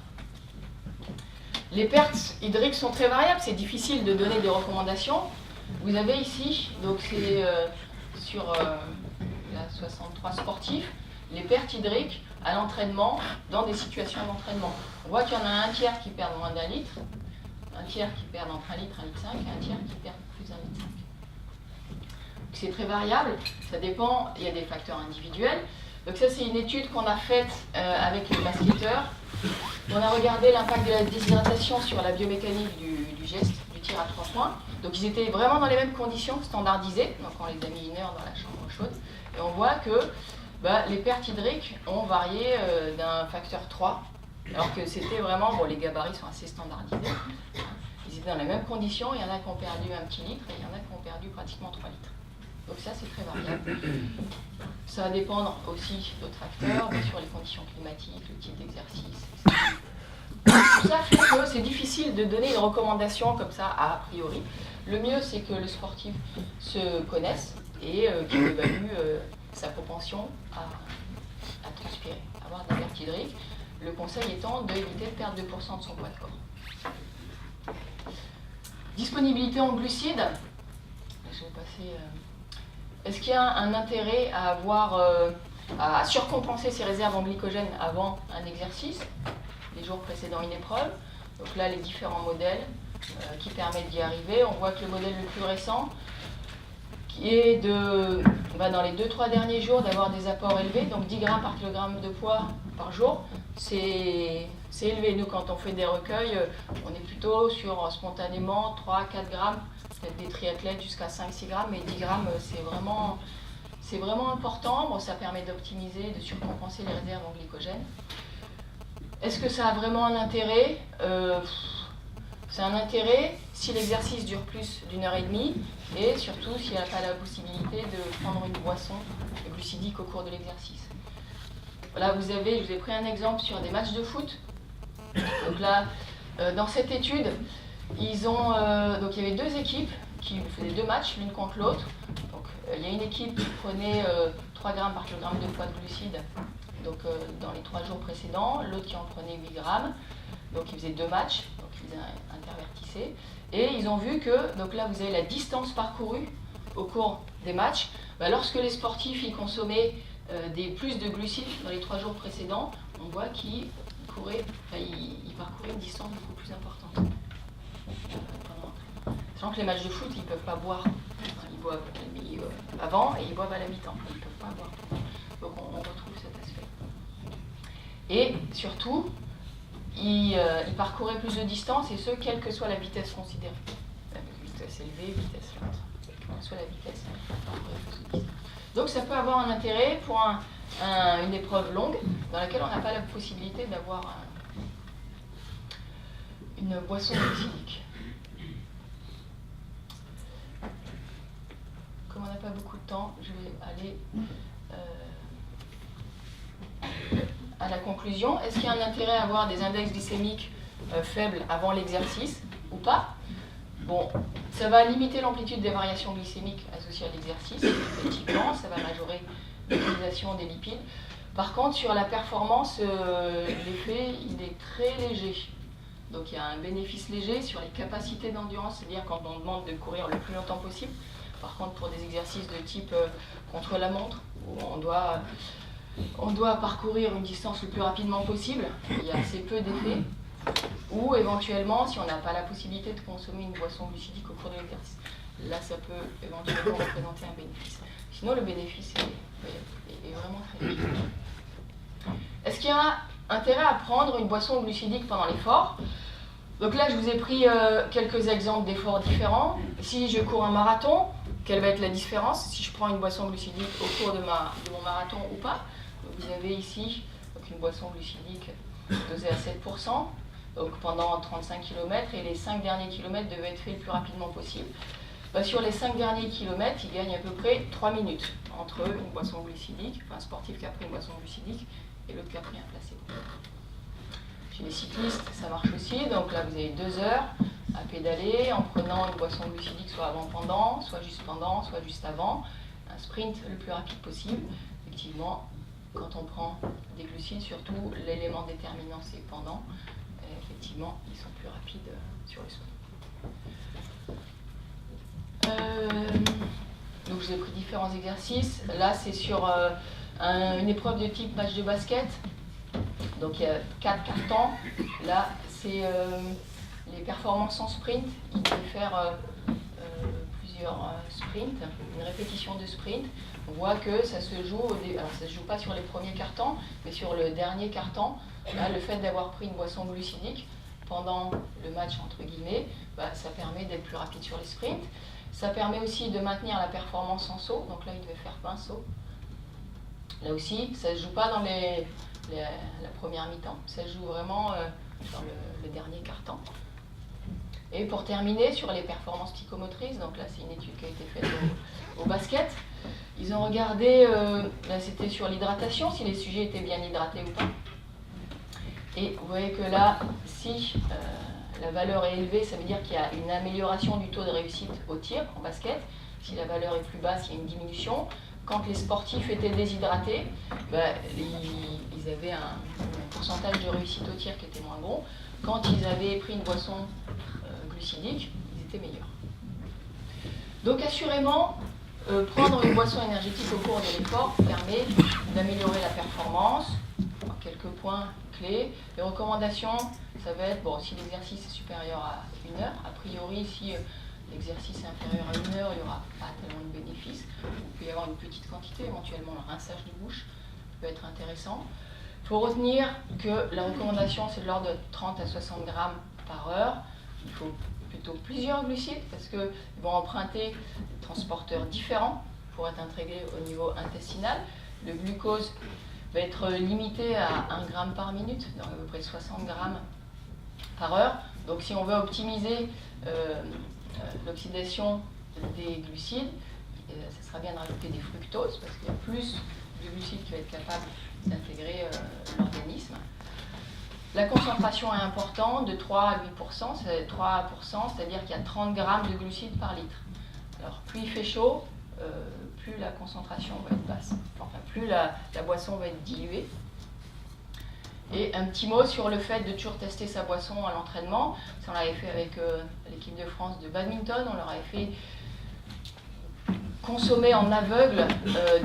[SPEAKER 2] Les pertes hydriques sont très variables, c'est difficile de donner des recommandations. Vous avez ici, donc c'est sur 63 sportifs, les pertes hydriques à l'entraînement, dans des situations d'entraînement. On voit qu'il y en a un tiers qui perdent moins d'1 litre, un tiers qui perdent entre 1 litre, 1,5 litre, et un tiers qui perdent plus d'1,5 litre. C'est très variable, ça dépend, il y a des facteurs individuels. Donc ça, c'est une étude qu'on a faite avec les basketteurs. On a regardé l'impact de la déshydratation sur la biomécanique du geste, du tir à 3 points. Donc ils étaient vraiment dans les mêmes conditions, standardisées. Donc on les a mis 1 heure dans la chambre chaude. Et on voit que les pertes hydriques ont varié d'un facteur 3. Alors que c'était vraiment, les gabarits sont assez standardisés. Ils étaient dans les mêmes conditions, il y en a qui ont perdu un petit litre et il y en a qui ont perdu pratiquement 3 litres. Donc ça, c'est très variable. Ça va dépendre aussi d'autres facteurs, bien sûr les conditions climatiques, le type d'exercice, etc. Tout ça fait que c'est difficile de donner une recommandation comme ça a priori. Le mieux, c'est que le sportif se connaisse et qu'il évalue sa propension à transpirer, à avoir de la perte hydrique. Le conseil étant d'éviter de perdre 2% de son poids de corps. Disponibilité en glucides. Je vais passer... Est-ce qu'il y a un intérêt à à surcompenser ses réserves en glycogène avant un exercice, les jours précédant une épreuve? Donc là, les différents modèles qui permettent d'y arriver. On voit que le modèle le plus récent, qui est dans les 2-3 derniers jours d'avoir des apports élevés, donc 10 grammes par kilogramme de poids par jour, c'est élevé. Nous, quand on fait des recueils, on est plutôt sur spontanément 3-4 grammes, peut-être des triathlètes jusqu'à 5-6 grammes, mais 10 grammes, c'est vraiment important. Bon, ça permet d'optimiser, de surcompenser les réserves en glycogène. Est-ce que ça a vraiment un intérêt? C'est un intérêt si l'exercice dure plus d'1h30 et surtout s'il n'y a pas la possibilité de prendre une boisson glucidique au cours de l'exercice. Voilà, je vous ai pris un exemple sur des matchs de foot. Donc là, dans cette étude, donc il y avait 2 équipes qui faisaient 2 matchs l'une contre l'autre. Donc il y a une équipe qui prenait 3 grammes par kilogramme de poids de glucides dans les 3 jours précédents, l'autre qui en prenait 8 grammes. Donc ils faisaient 2 matchs, donc ils intervertissaient. Et ils ont vu que, donc là vous avez la distance parcourue au cours des matchs. Lorsque les sportifs y consommaient plus de glucides dans les 3 jours précédents, on voit qu'ils parcouraient une distance beaucoup plus importante. Sachant que les matchs de foot, ils ne peuvent pas boire. Ils boivent avant et ils boivent à la mi-temps. Ils ne peuvent pas boire. Donc on retrouve cet aspect. Et surtout, ils parcouraient plus de distance, et ce, quelle que soit la vitesse considérée. La vitesse élevée, vitesse lente. Quelle que soit la vitesse, ils parcouraient plus de distance. Donc ça peut avoir un intérêt pour une épreuve longue, dans laquelle on n'a pas la possibilité d'avoir une boisson glucidique. Comme on n'a pas beaucoup de temps, je vais aller à la conclusion. Est-ce qu'il y a un intérêt à avoir des index glycémiques faibles avant l'exercice ou pas? Bon, ça va limiter l'amplitude des variations glycémiques associées à l'exercice, effectivement, ça va majorer l'utilisation des lipides. Par contre, sur la performance, l'effet, il est très léger. Donc il y a un bénéfice léger sur les capacités d'endurance, c'est-à-dire quand on demande de courir le plus longtemps possible. Par contre, pour des exercices de type contre la montre, où on doit parcourir une distance le plus rapidement possible, il y a assez peu d'effets. Ou éventuellement, si on n'a pas la possibilité de consommer une boisson glucidique au cours de l'exercice, là ça peut éventuellement représenter un bénéfice. Sinon, le bénéfice est vraiment très léger. Est-ce qu'il y a intérêt à prendre une boisson glucidique pendant l'effort? Donc là, je vous ai pris quelques exemples d'efforts différents. Si je cours un marathon, quelle va être la différence si je prends une boisson glucidique au cours de mon marathon ou pas? Donc vous avez ici donc une boisson glucidique dosée à 7%, donc pendant 35 km, et les 5 derniers kilomètres devaient être faits le plus rapidement possible. Sur les 5 derniers kilomètres, il gagne à peu près 3 minutes entre une boisson glucidique, enfin un sportif qui a pris une boisson glucidique, et l'autre qui a pris un placebo. Chez les cyclistes, ça marche aussi. Donc là, vous avez 2 heures à pédaler en prenant une boisson glucidique soit avant-pendant, soit juste pendant, soit juste avant. Un sprint le plus rapide possible. Effectivement, quand on prend des glucides, surtout l'élément déterminant, c'est pendant. Et effectivement, ils sont plus rapides sur le sprint. Donc je vous ai pris différents exercices. Là, c'est sur une épreuve de type match de basket. Donc il y a 4 cartons. Là, c'est les performances en sprint. Il peut faire plusieurs sprints, une répétition de sprint. On voit que ça se joue, alors ça se joue pas sur les premiers cartons, mais sur le dernier carton. Là, le fait d'avoir pris une boisson glucidique pendant le match, entre guillemets, ça permet d'être plus rapide sur les sprints. Ça permet aussi de maintenir la performance en saut. Donc là, il devait faire 20 sauts. Là aussi, ça ne se joue pas dans la première mi-temps. Ça se joue vraiment dans le dernier quart-temps. Et pour terminer, sur les performances psychomotrices, donc là, c'est une étude qui a été faite au basket. Ils ont regardé, là, c'était sur l'hydratation, si les sujets étaient bien hydratés ou pas. Et vous voyez que là, si la valeur est élevée, ça veut dire qu'il y a une amélioration du taux de réussite au tir en basket. Si la valeur est plus basse, il y a une diminution. Quand les sportifs étaient déshydratés, ils avaient un pourcentage de réussite au tir qui était moins gros. Quand ils avaient pris une boisson glucidique, ils étaient meilleurs. Donc assurément, prendre une boisson énergétique au cours de l'effort permet d'améliorer la performance. Quelques points clés. Les recommandations, ça va être, bon, si l'exercice est supérieur à 1 heure, a priori, si l'exercice est inférieur à 1 heure, il n'y aura pas tellement de bénéfices. Il peut y avoir une petite quantité, éventuellement le rinçage de bouche peut être intéressant. Il faut retenir que la recommandation, c'est de l'ordre de 30 à 60 grammes par heure. Il faut plutôt plusieurs glucides parce qu'ils vont emprunter des transporteurs différents pour être intégrés au niveau intestinal. Le glucose va être limité à 1 gramme par minute, donc à peu près 60 grammes par heure. Donc si on veut optimiser l'oxydation des glucides, ça sera bien de rajouter des fructoses parce qu'il y a plus de glucides qui va être capable d'intégrer l'organisme. La concentration est importante, de 3 à 8%, c'est 3%, c'est-à-dire qu'il y a 30 grammes de glucides par litre. Alors plus il fait chaud, plus la concentration va être basse, enfin plus la boisson va être diluée. Et un petit mot sur le fait de toujours tester sa boisson à l'entraînement. Ça, on l'avait fait avec l'équipe de France de badminton, on leur avait fait consommer en aveugle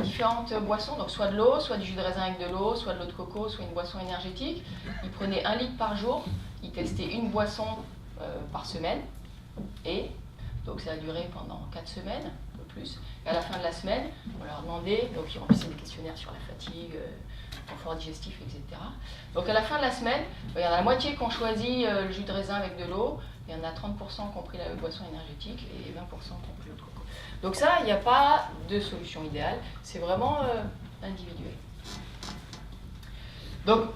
[SPEAKER 2] différentes boissons, donc soit de l'eau, soit du jus de raisin avec de l'eau, soit de l'eau de coco, soit une boisson énergétique. Ils prenaient 1 litre par jour, ils testaient une boisson par semaine, et donc ça a duré pendant 4 semaines, un peu plus. Et à la fin de la semaine, on leur demandait, donc ils remplissaient des questionnaires sur la fatigue, confort digestif, etc. Donc à la fin de la semaine, il y en a la moitié qui ont choisi le jus de raisin avec de l'eau, il y en a 30% qui ont pris la boisson énergétique et 20% qui ont pris l'eau de coco. Donc ça, il n'y a pas de solution idéale, c'est vraiment individuel. Donc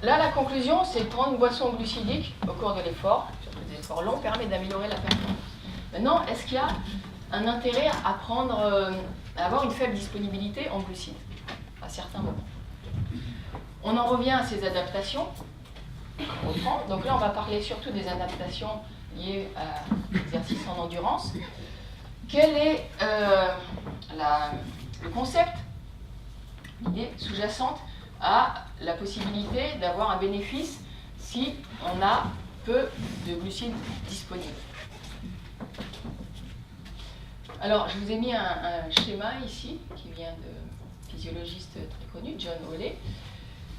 [SPEAKER 2] là, la conclusion, c'est prendre une boisson glucidique au cours de l'effort, surtout des efforts longs, permet d'améliorer la performance. Maintenant, est-ce qu'il y a un intérêt à avoir une faible disponibilité en glucides à certains moments? On en revient à ces adaptations. On reprend. Donc là, on va parler surtout des adaptations liées à l'exercice en endurance. Quel est le concept, l'idée sous-jacente à la possibilité d'avoir un bénéfice si on a peu de glucides disponibles? Alors, je vous ai mis un schéma ici qui vient de physiologiste très connu, John Hawley.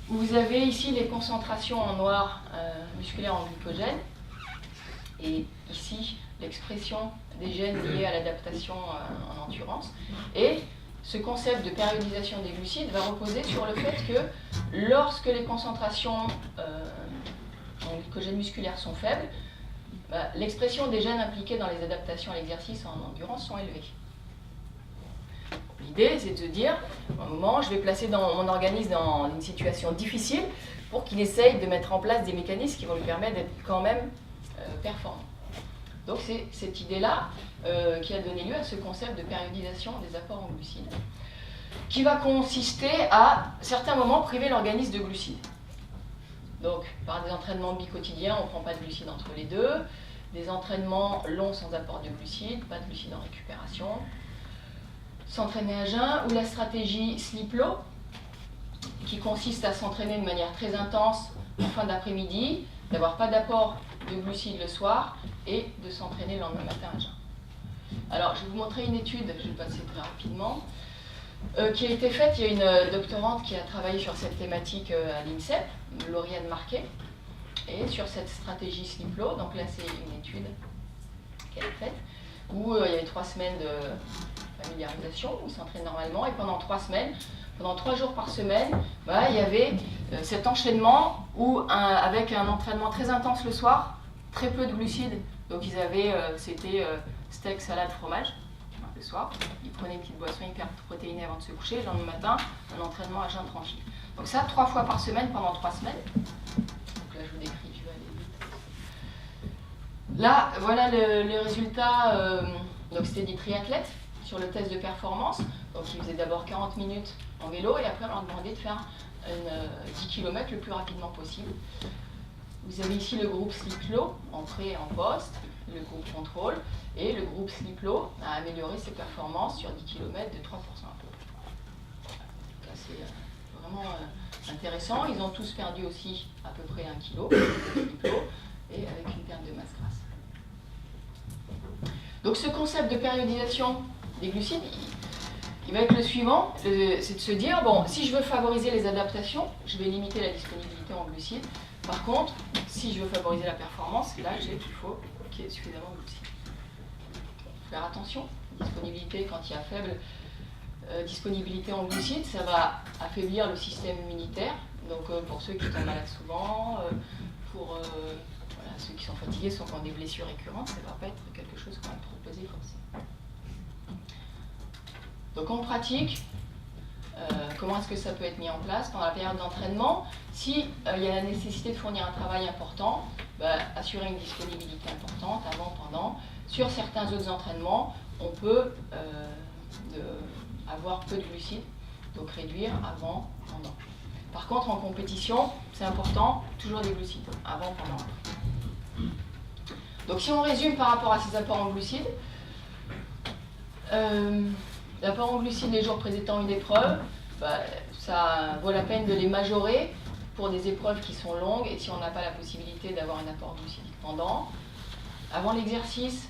[SPEAKER 2] Vous avez ici les concentrations en noir musculaires en glycogène et ici l'expression des gènes liés à l'adaptation en endurance. Et ce concept de périodisation des glucides va reposer sur le fait que lorsque les concentrations en glycogène musculaire sont faibles, l'expression des gènes impliqués dans les adaptations à l'exercice en endurance sont élevées. L'idée, c'est de se dire, à un moment, je vais placer mon organisme dans une situation difficile pour qu'il essaye de mettre en place des mécanismes qui vont lui permettre d'être quand même performant. Donc c'est cette idée-là qui a donné lieu à ce concept de périodisation des apports en glucides, qui va consister à certains moments priver l'organisme de glucides. Donc par des entraînements biquotidiens, on ne prend pas de glucides entre les deux, des entraînements longs sans apport de glucides, pas de glucides en récupération, s'entraîner à jeun, ou la stratégie sleep-low, qui consiste à s'entraîner de manière très intense en fin d'après-midi, d'avoir pas d'apport de glucides le soir et de s'entraîner le lendemain matin à jeun. Alors, je vais vous montrer une étude, je vais passer très rapidement, qui a été faite. Il y a une doctorante qui a travaillé sur cette thématique à l'INSEP, Lauriane Marquet, et sur cette stratégie sleep-low. Donc là, c'est une étude qu'elle a faite, où il y avait 3 semaines de familiarisation, où on s'entraîne normalement, et pendant 3 semaines, pendant 3 jours par semaine, il y avait cet enchaînement où, avec un entraînement très intense le soir, très peu de glucides. Donc ils avaient, c'était steak, salade, fromage le soir. Ils prenaient une petite boisson hyper protéinée avant de se coucher. Le lendemain matin, un entraînement à jeun tranquille. Donc ça, 3 fois par semaine pendant 3 semaines. Donc là, je vous décris, je vais aller vite. Là, voilà le résultat. Donc c'était des triathlètes sur le test de performance. Donc ils faisaient d'abord 40 minutes en vélo et après on leur demandait de faire 10 km le plus rapidement possible. Vous avez ici le groupe sleep-low en pré et en post, le groupe contrôle, et le groupe sleep-low a amélioré ses performances sur 10 km de 3% à peu près. C'est vraiment intéressant. Ils ont tous perdu aussi à peu près 1 kg sleep-low et avec une perte de masse grasse. Donc ce concept de périodisation des glucides, il va être le suivant, c'est de se dire, bon, si je veux favoriser les adaptations, je vais limiter la disponibilité en glucides. Par contre, si je veux favoriser la performance, là, il faut qu'il y ait suffisamment de glucides. Faire attention, disponibilité, quand il y a faible disponibilité en glucides, ça va affaiblir le système immunitaire. Donc pour ceux qui tombent malades souvent, pour ceux qui sont fatigués, ceux qui ont des blessures récurrentes, ça ne va pas être quelque chose qu'on va proposer forcément. Donc en pratique, comment est-ce que ça peut être mis en place pendant la période d'entraînement? Si il y a la nécessité de fournir un travail important, assurer une disponibilité importante avant, pendant. Sur certains autres entraînements, on peut avoir peu de glucides, donc réduire avant, pendant. Par contre, en compétition, c'est important, toujours des glucides, avant, pendant. Donc si on résume par rapport à ces apports en glucides, l'apport en glucides les jours précédant une épreuve, ça vaut la peine de les majorer pour des épreuves qui sont longues et si on n'a pas la possibilité d'avoir un apport glucidique pendant. Avant l'exercice,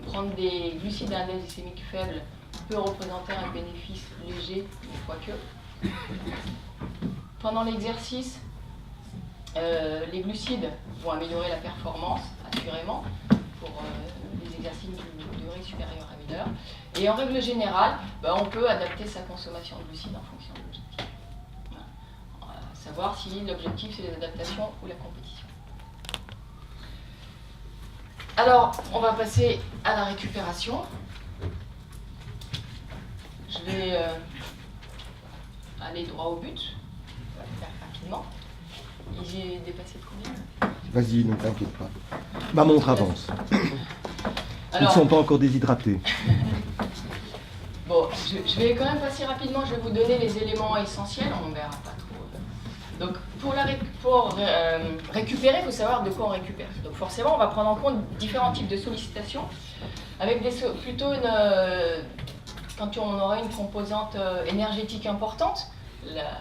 [SPEAKER 2] prendre des glucides à index glycémique faible peut représenter un bénéfice léger, une fois que. Pendant l'exercice, les glucides vont améliorer la performance, assurément, pour les exercices d'une durée supérieure à 1 heure. Et en règle générale, on peut adapter sa consommation de glucides en fonction de l'objectif. Voilà. Savoir si l'objectif c'est les adaptations ou la compétition. Alors, on va passer à la récupération. Je vais aller droit au but. On va le faire rapidement. Et j'ai dépassé de combien?
[SPEAKER 3] Vas-y, ne t'inquiète pas. Ma montre avance. Ils ne
[SPEAKER 2] Alors,
[SPEAKER 3] sont pas encore déshydratés.
[SPEAKER 2] Bon, je vais quand même passer rapidement, je vais vous donner les éléments essentiels, on ne verra pas trop. Donc pour récupérer, il faut savoir de quoi on récupère. Donc forcément, on va prendre en compte différents types de sollicitations, avec plutôt quand on aura une composante énergétique importante, la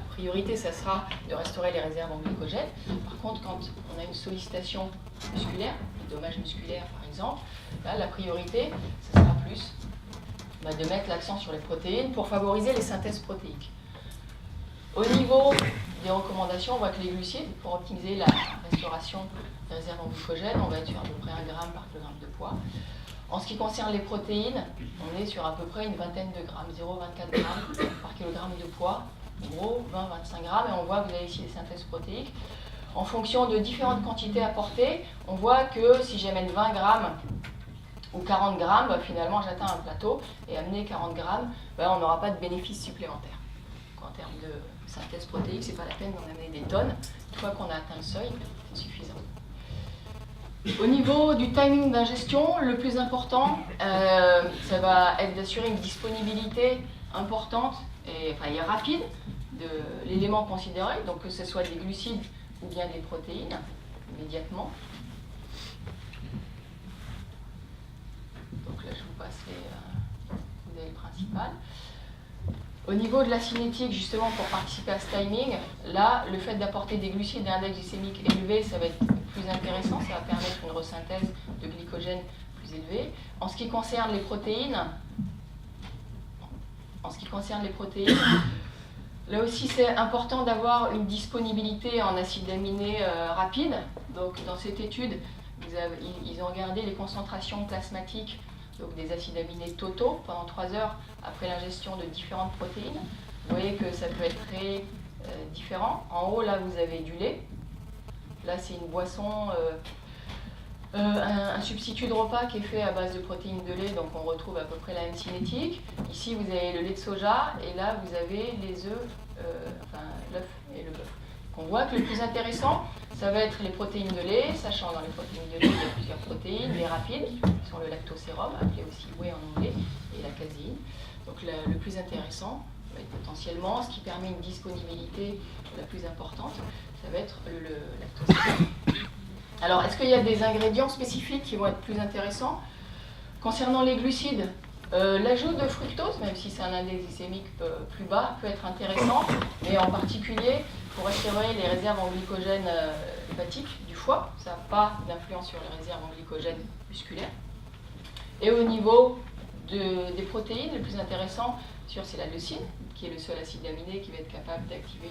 [SPEAKER 2] priorité, ça sera de restaurer les réserves en glycogène. Par contre, quand on a une sollicitation musculaire, des dommages musculaires par exemple, là, la priorité, ça sera plus de mettre l'accent sur les protéines pour favoriser les synthèses protéiques. Au niveau des recommandations, on voit que les glucides, pour optimiser la restauration des réserves en glycogène, on va être sur à peu près 1 g par kilogramme de poids. En ce qui concerne les protéines, on est sur à peu près une vingtaine de grammes, 0,24 g par kilogramme de poids, en gros 20-25 grammes, et on voit que vous avez ici les synthèses protéiques. en fonction de différentes quantités apportées, on voit que si j'amène 20 grammes ou 40 grammes, finalement j'atteins un plateau, et amener 40 grammes, on n'aura pas de bénéfice supplémentaire. Donc, en termes de synthèse protéique, c'est pas la peine d'en amener des tonnes. Une fois qu'on a atteint le seuil, c'est suffisant. Au niveau du timing d'ingestion, le plus important, ça va être d'assurer une disponibilité importante et rapide de l'élément considéré, donc que ce soit des glucides ou bien des protéines, immédiatement. Donc là, je vous passe les principales. Au niveau de la cinétique, justement, pour participer à ce timing, là, le fait d'apporter des glucides et un index glycémique élevé, ça va être plus intéressant, ça va permettre une resynthèse de glycogène plus élevée. En ce qui concerne les protéines, là aussi, c'est important d'avoir une disponibilité en acides aminés rapide. Donc, dans cette étude, ils ont regardé les concentrations plasmatiques, donc des acides aminés totaux pendant 3 heures après l'ingestion de différentes protéines. Vous voyez que ça peut être très différent. En haut, là, vous avez du lait. Là, c'est une boisson, un substitut de repas qui est fait à base de protéines de lait, donc on retrouve à peu près la même cinétique. Ici, vous avez le lait de soja, et là, vous avez les œufs, l'œuf et le bœuf. On voit que le plus intéressant, ça va être les protéines de lait, sachant dans les protéines de lait, il y a plusieurs protéines, les rapides, qui sont le lactosérum, appelé aussi whey en anglais, et la caséine. Donc le plus intéressant va être potentiellement, ce qui permet une disponibilité la plus importante, ça va être le lactosérum. Alors, est-ce qu'il y a des ingrédients spécifiques qui vont être plus intéressants? Concernant les glucides, l'ajout de fructose, même si c'est un index glycémique plus bas, peut être intéressant, mais en particulier pour restaurer les réserves en glycogène hépatique du foie. Ça n'a pas d'influence sur les réserves en glycogène musculaire. Et au niveau des protéines, le plus intéressant, c'est la leucine, qui est le seul acide aminé qui va être capable d'activer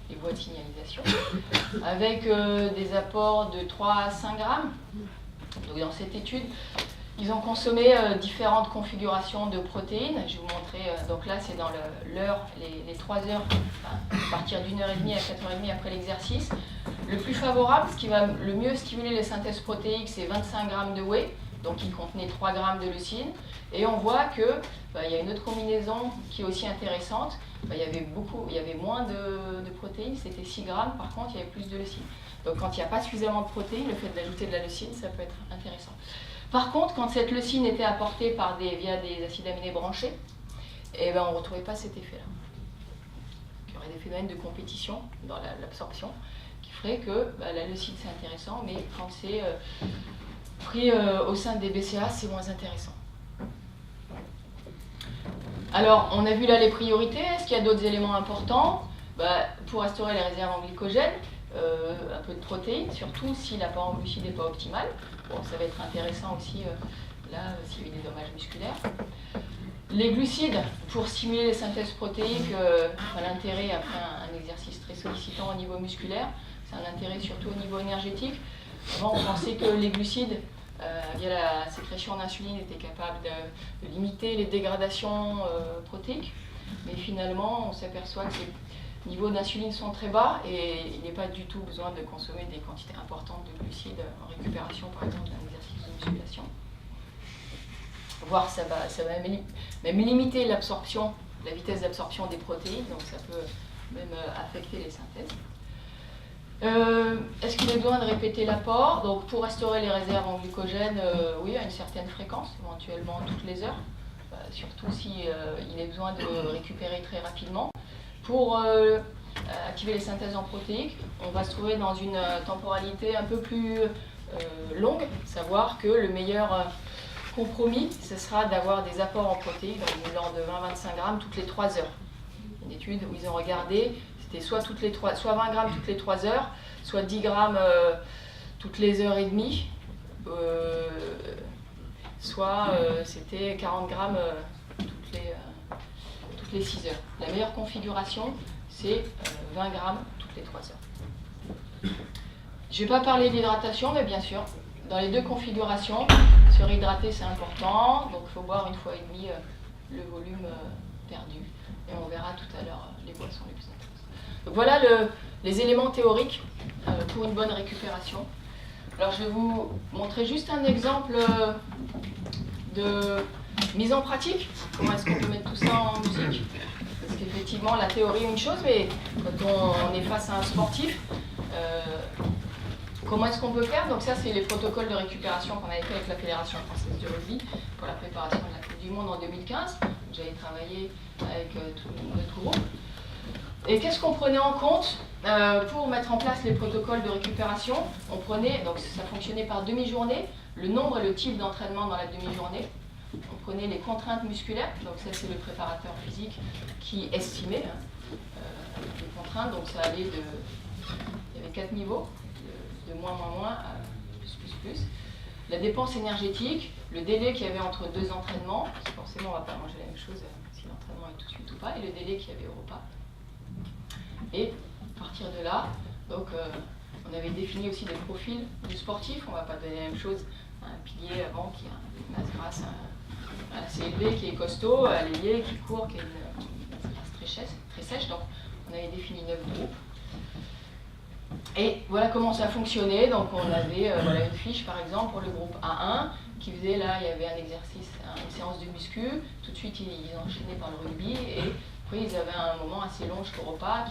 [SPEAKER 2] les voies de signalisation, avec des apports de 3 à 5 grammes. Donc, dans cette étude, ils ont consommé différentes configurations de protéines. Je vais vous montrer, donc là c'est dans l'heure, les 3 heures, à partir d'1h30 à 4h30 après l'exercice. Le plus favorable, ce qui va le mieux stimuler les synthèses protéiques, c'est 25 grammes de whey, donc il contenait 3 grammes de leucine. Et on voit que il y a une autre combinaison qui est aussi intéressante. Il y avait moins de protéines, c'était 6 grammes, par contre il y avait plus de leucine. Donc quand il n'y a pas suffisamment de protéines, le fait d'ajouter de la leucine, ça peut être intéressant. Par contre, quand cette leucine était apportée via des acides aminés branchés, on ne retrouvait pas cet effet-là. Il y aurait des phénomènes de compétition dans l'absorption qui ferait que la leucine c'est intéressant, mais quand c'est pris au sein des BCA, c'est moins intéressant. Alors, on a vu là les priorités. Est-ce qu'il y a d'autres éléments importants? Pour restaurer les réserves en glycogène, un peu de protéines, surtout si l'apport en glucides n'est pas optimal. Bon, ça va être intéressant aussi, là, s'il y a eu des dommages musculaires. Les glucides, pour stimuler les synthèses protéiques, l'intérêt après un exercice très sollicitant au niveau musculaire, c'est un intérêt surtout au niveau énergétique. Avant, on pensait que les glucides, via la sécrétion d'insuline, étaient capables de limiter les dégradations protéiques, mais finalement, on s'aperçoit que les niveaux d'insuline sont très bas et il n'est pas du tout besoin de consommer des quantités importantes de glucides en récupération, par exemple, d'un exercice de musculation. Voire ça va même limiter l'absorption, la vitesse d'absorption des protéines, donc ça peut même affecter les synthèses. Est-ce qu'il est besoin de répéter l'apport? Donc pour restaurer les réserves en glycogène, oui, à une certaine fréquence, éventuellement toutes les heures, surtout si il est besoin de récupérer très rapidement. Pour activer les synthèses en protéiques, on va se trouver dans une temporalité un peu plus longue, savoir que le meilleur compromis, ce sera d'avoir des apports en protéines, donc de l'ordre de 20-25 grammes toutes les 3 heures. Une étude où ils ont regardé, c'était soit 20 grammes toutes les 3 heures, soit 10 grammes toutes les heures et demie, soit c'était 40 grammes toutes les 6 heures. La meilleure configuration, c'est 20 grammes toutes les 3 heures. Je ne vais pas parler d'hydratation, mais bien sûr, dans les deux configurations, se réhydrater c'est important, donc il faut boire 1 fois et demie le volume perdu. Et on verra tout à l'heure les boissons les plus intéressantes. Donc voilà les éléments théoriques pour une bonne récupération. Alors je vais vous montrer juste un exemple de mise en pratique. Comment est-ce qu'on peut mettre tout ça en musique? Parce qu'effectivement, la théorie est une chose, mais quand on est face à un sportif, comment est-ce qu'on peut faire? Donc ça, c'est les protocoles de récupération qu'on avait fait avec la Fédération française de rugby pour la préparation de la Coupe du Monde en 2015. J'avais travaillé avec tout le groupe. Et qu'est-ce qu'on prenait en compte pour mettre en place les protocoles de récupération? On prenait, donc ça fonctionnait par demi-journée, le nombre et le type d'entraînement dans la demi-journée. On prenait les contraintes musculaires, donc ça c'est le préparateur physique qui estimait les contraintes, donc ça allait de... Il y avait 4 niveaux, de moins, moins, moins à plus, plus, plus. La dépense énergétique, le délai qu'il y avait entre 2 entraînements, parce que forcément on ne va pas manger la même chose si l'entraînement est tout de suite ou pas, et le délai qu'il y avait au repas. Et à partir de là, donc, on avait défini aussi des profils du sportif. On ne va pas donner la même chose à un pilier avant qui a une masse grasse assez élevée, qui est costaud, à l'ailier qui court, qui a une masse grasse très sèche. Donc on avait défini 9 groupes. Et voilà comment ça fonctionnait. Donc on avait voilà, une fiche par exemple pour le groupe A1 qui faisait là, il y avait un exercice, une séance de muscu. Tout de suite ils enchaînaient par le rugby et après, ils avaient un moment assez long jusqu'au repas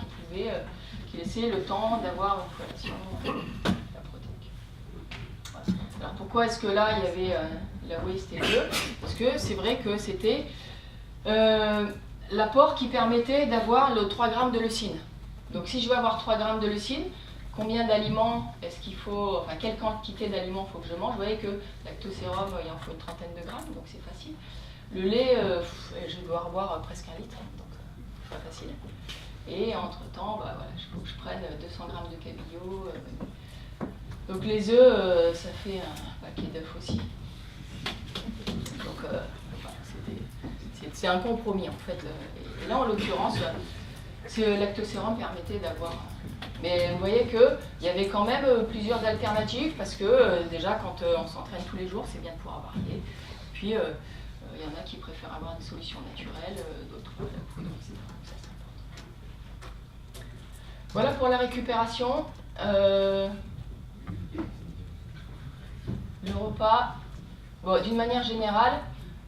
[SPEAKER 2] qui laissait le temps d'avoir une collation protéique. Voilà. Alors pourquoi est-ce que là, il y avait la whey c'était mieux? Parce que c'est vrai que c'était l'apport qui permettait d'avoir le 3 grammes de leucine. Donc si je veux avoir 3 grammes de leucine, combien d'aliments est-ce qu'il faut, enfin quelle quantité d'aliments il faut que je mange? Vous voyez que lactosérum, il en faut une trentaine de grammes, donc c'est facile. Le lait, je dois boire presque 1 litre. Donc, pas facile. Et entre-temps, bah, voilà, il faut que je prenne 200 grammes de cabillaud. Donc les œufs, ça fait un paquet d'œufs aussi. Donc voilà, c'est un compromis en fait. Et là, en l'occurrence, ce lactosérum permettait d'avoir... Mais vous voyez qu'il y avait quand même plusieurs alternatives parce que déjà, quand on s'entraîne tous les jours, c'est bien de pouvoir varier. Puis, il y en a qui préfèrent avoir des solutions naturelles, d'autres la poudre, etc. Ça, c'est important. Voilà pour la récupération. Le repas, bon, d'une manière générale,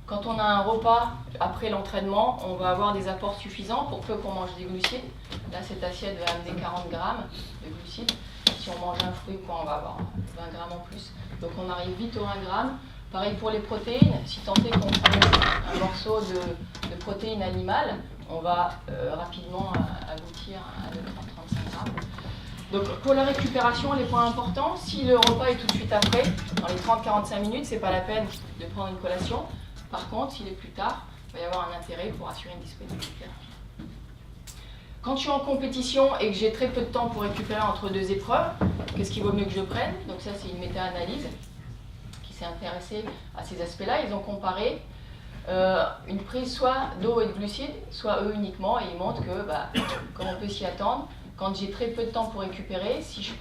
[SPEAKER 2] quand on a un repas après l'entraînement, on va avoir des apports suffisants pour peu qu'on mange des glucides. Là, cette assiette va amener 40 grammes de glucides. Si on mange un fruit, on va avoir 20 grammes en plus. Donc on arrive vite aux 1 gramme. Pareil pour les protéines, si tant est qu'on prend un morceau de protéines animales, on va rapidement aboutir à 35 grammes. Donc pour la récupération, les points importants, si le repas est tout de suite après, dans les 30-45 minutes, c'est pas la peine de prendre une collation. Par contre, s'il est plus tard, il va y avoir un intérêt pour assurer une disponibilité rapide. Quand je suis en compétition et que j'ai très peu de temps pour récupérer entre 2 épreuves, qu'est-ce qu'il vaut mieux que je prenne? Donc ça, c'est une méta-analyse qui s'est intéressée à ces aspects-là. Ils ont comparé une prise soit d'eau et de glucides, soit eux uniquement, et ils montrent que, comme on peut s'y attendre, quand j'ai très peu de temps pour récupérer, si j'ai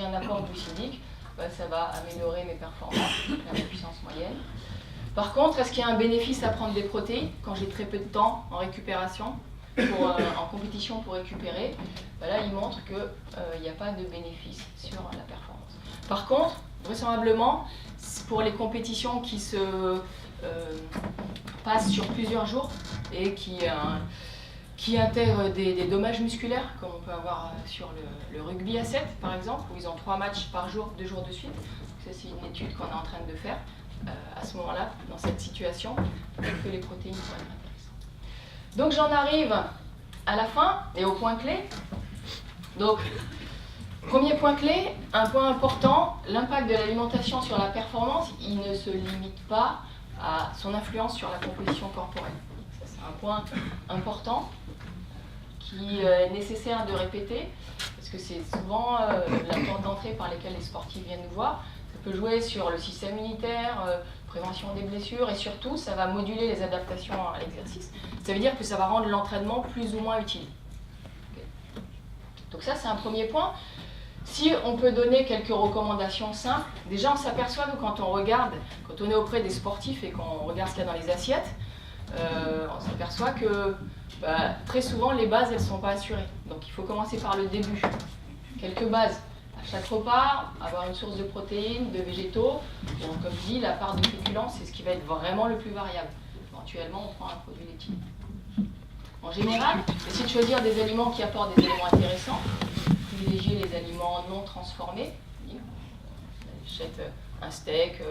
[SPEAKER 2] un apport glucidique, ça va améliorer mes performances, la puissance moyenne. Par contre, est-ce qu'il y a un bénéfice à prendre des protéines quand j'ai très peu de temps en récupération, en compétition pour récupérer? Là, il montre qu'il n'y a pas de bénéfice sur la performance. Par contre, vraisemblablement, pour les compétitions qui se passent sur plusieurs jours et qui intègrent des dommages musculaires, comme on peut avoir sur le rugby à 7, par exemple, où ils ont 3 matchs par jour, 2 jours de suite. Ça, c'est une étude qu'on est en train de faire. À ce moment-là, dans cette situation, que les protéines soient intéressantes. Donc j'en arrive à la fin et au point clé. Donc, premier point clé, un point important, l'impact de l'alimentation sur la performance, il ne se limite pas à son influence sur la composition corporelle. Ça, c'est un point important qui est nécessaire de répéter, parce que c'est souvent la porte d'entrée par laquelle les sportifs viennent nous voir. Ça peut jouer sur le système immunitaire, prévention des blessures, et surtout, ça va moduler les adaptations à l'exercice. Ça veut dire que ça va rendre l'entraînement plus ou moins utile. Okay. Donc ça, c'est un premier point. Si on peut donner quelques recommandations simples, déjà on s'aperçoit que quand on est auprès des sportifs et qu'on regarde ce qu'il y a dans les assiettes, on s'aperçoit que très souvent les bases elles ne sont pas assurées. Donc il faut commencer par le début. Quelques bases. À chaque repas, avoir une source de protéines, de végétaux. Donc, comme je dis, la part de féculents, c'est ce qui va être vraiment le plus variable. Éventuellement, on prend un produit laitier. En général, essayez de choisir des aliments qui apportent des éléments intéressants. Privilégier les aliments non transformés. On achète un steak,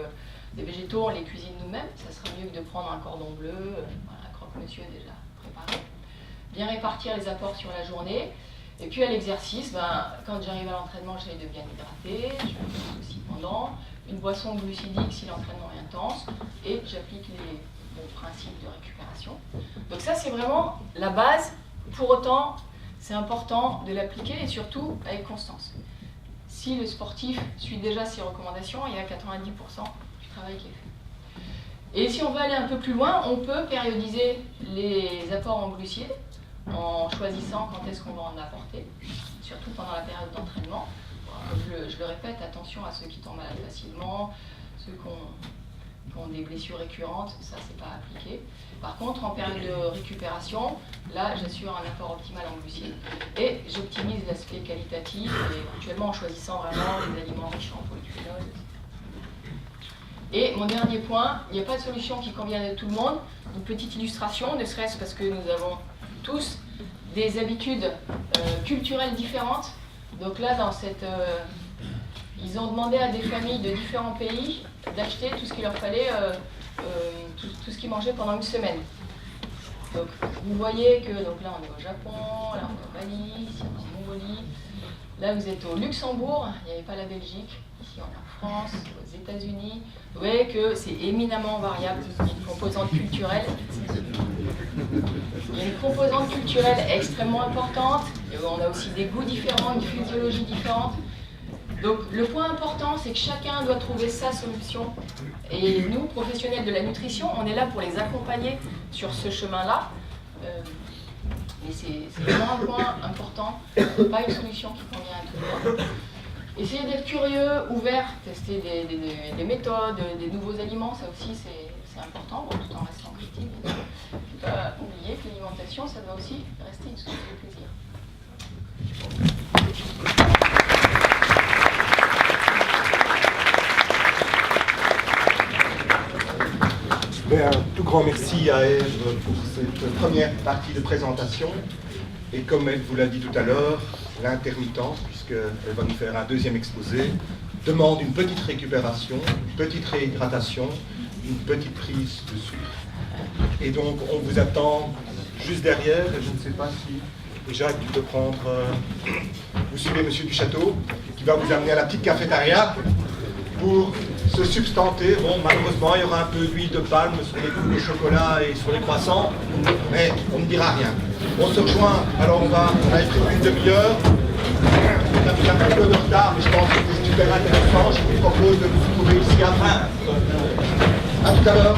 [SPEAKER 2] des végétaux, on les cuisine nous-mêmes. Ça sera mieux que de prendre un cordon bleu, un croque-monsieur déjà préparé. Bien répartir les apports sur la journée. Et puis à l'exercice, quand j'arrive à l'entraînement, j'essaie de bien hydrater, je fais aussi pendant, une boisson glucidique si l'entraînement est intense, et j'applique les bons principes de récupération. Donc ça c'est vraiment la base, pour autant c'est important de l'appliquer et surtout avec constance. Si le sportif suit déjà ces recommandations, il y a 90% du travail qui est fait. Et si on veut aller un peu plus loin, on peut périodiser les apports en glucides, en choisissant quand est-ce qu'on va en apporter, surtout pendant la période d'entraînement. Je le répète, attention à ceux qui tombent malades facilement, ceux qui ont des blessures récurrentes, ça c'est pas appliqué. Par contre, en période de récupération, là j'assure un apport optimal en glucides et j'optimise l'aspect qualitatif, et éventuellement en choisissant vraiment les aliments riches en polyphénols. Et mon dernier point, il n'y a pas de solution qui convienne à tout le monde. Une petite illustration, ne serait-ce parce que nous avons tous des habitudes culturelles différentes. Donc là, ils ont demandé à des familles de différents pays d'acheter tout ce qu'il leur fallait, tout ce qu'ils mangeaient pendant une semaine. Donc vous voyez que donc là on est au Japon, là on est au Bali, ici on est en Mongolie. Là vous êtes au Luxembourg, il n'y avait pas la Belgique. Ici on est en France, aux États-Unis. Vous voyez que c'est éminemment variable. Il y a une composante culturelle. Il y a une composante culturelle extrêmement importante. Et on a aussi des goûts différents, une physiologie différente. Donc le point important, c'est que chacun doit trouver sa solution. Et nous, professionnels de la nutrition, on est là pour les accompagner sur ce chemin-là. Mais c'est vraiment un point important, pas une solution qui convient à tout le monde. Essayez d'être curieux, ouvert, tester des méthodes, des nouveaux aliments, ça aussi c'est important, bon, tout en restant critique. Il ne faut pas oublier que l'alimentation, ça doit aussi rester une source de plaisir.
[SPEAKER 1] Un tout grand merci à Ève pour cette première partie de présentation. Et comme elle vous l'a dit tout à l'heure, l'intermittent, puisqu'elle va nous faire un deuxième exposé, demande une petite récupération, une petite réhydratation, une petite prise de sucre. Et donc on vous attend juste derrière, et je ne sais pas si Jacques tu peux prendre, vous suivez Monsieur du Château, qui va vous amener à la petite cafétéria pour se substanter. Bon, malheureusement, il y aura un peu d'huile de palme sur les coups de chocolat et sur les croissants, mais on ne dira rien. On se rejoint, alors on avait pris une demi-heure, on a pris un peu de retard, mais je pense que c'est super intéressant. Je vous propose de vous retrouver ici à 20. À tout à l'heure.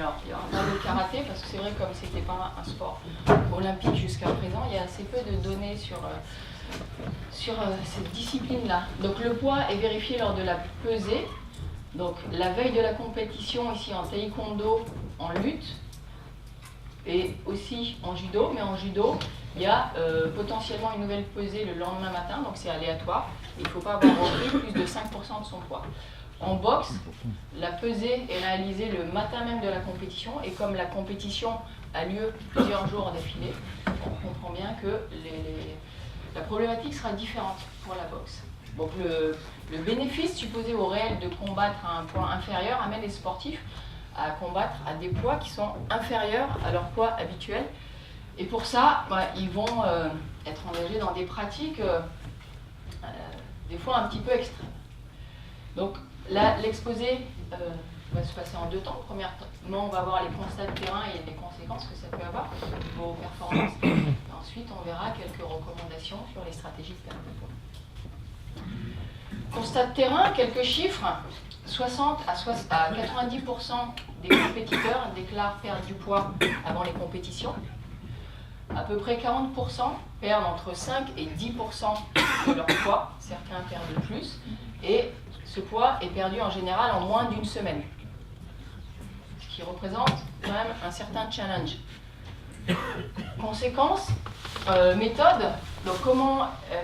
[SPEAKER 2] Alors, il y aura pas de karaté, parce que c'est vrai, comme c'était pas un sport olympique jusqu'à présent, il y a assez peu de données sur cette discipline-là. Donc le poids est vérifié lors de la pesée. Donc la veille de la compétition, ici en taekwondo, en lutte, et aussi en judo. Mais en judo, il y a potentiellement une nouvelle pesée le lendemain matin, donc c'est aléatoire. Il ne faut pas avoir repris plus de 5% de son poids. En boxe, la pesée est réalisée le matin même de la compétition, et comme la compétition a lieu plusieurs jours d'affilée, on comprend bien que la problématique sera différente pour la boxe. Donc le bénéfice supposé au réel de combattre à un poids inférieur amène les sportifs à combattre à des poids qui sont inférieurs à leur poids habituel. Et pour ça, ils vont être engagés dans des pratiques des fois un petit peu extrêmes. Donc là, l'exposé va se passer en 2 temps. Premièrement, on va voir les constats de terrain et les conséquences que ça peut avoir sur vos performances. Et ensuite, on verra quelques recommandations sur les stratégies de perte de poids. Constat de terrain, quelques chiffres. 60 à 90% des compétiteurs déclarent perdre du poids avant les compétitions. À peu près 40% perdent entre 5 et 10% de leur poids. Certains perdent plus. Et ce poids est perdu en général en moins d'1 semaine. Ce qui représente quand même un certain challenge. Conséquences, méthode. Donc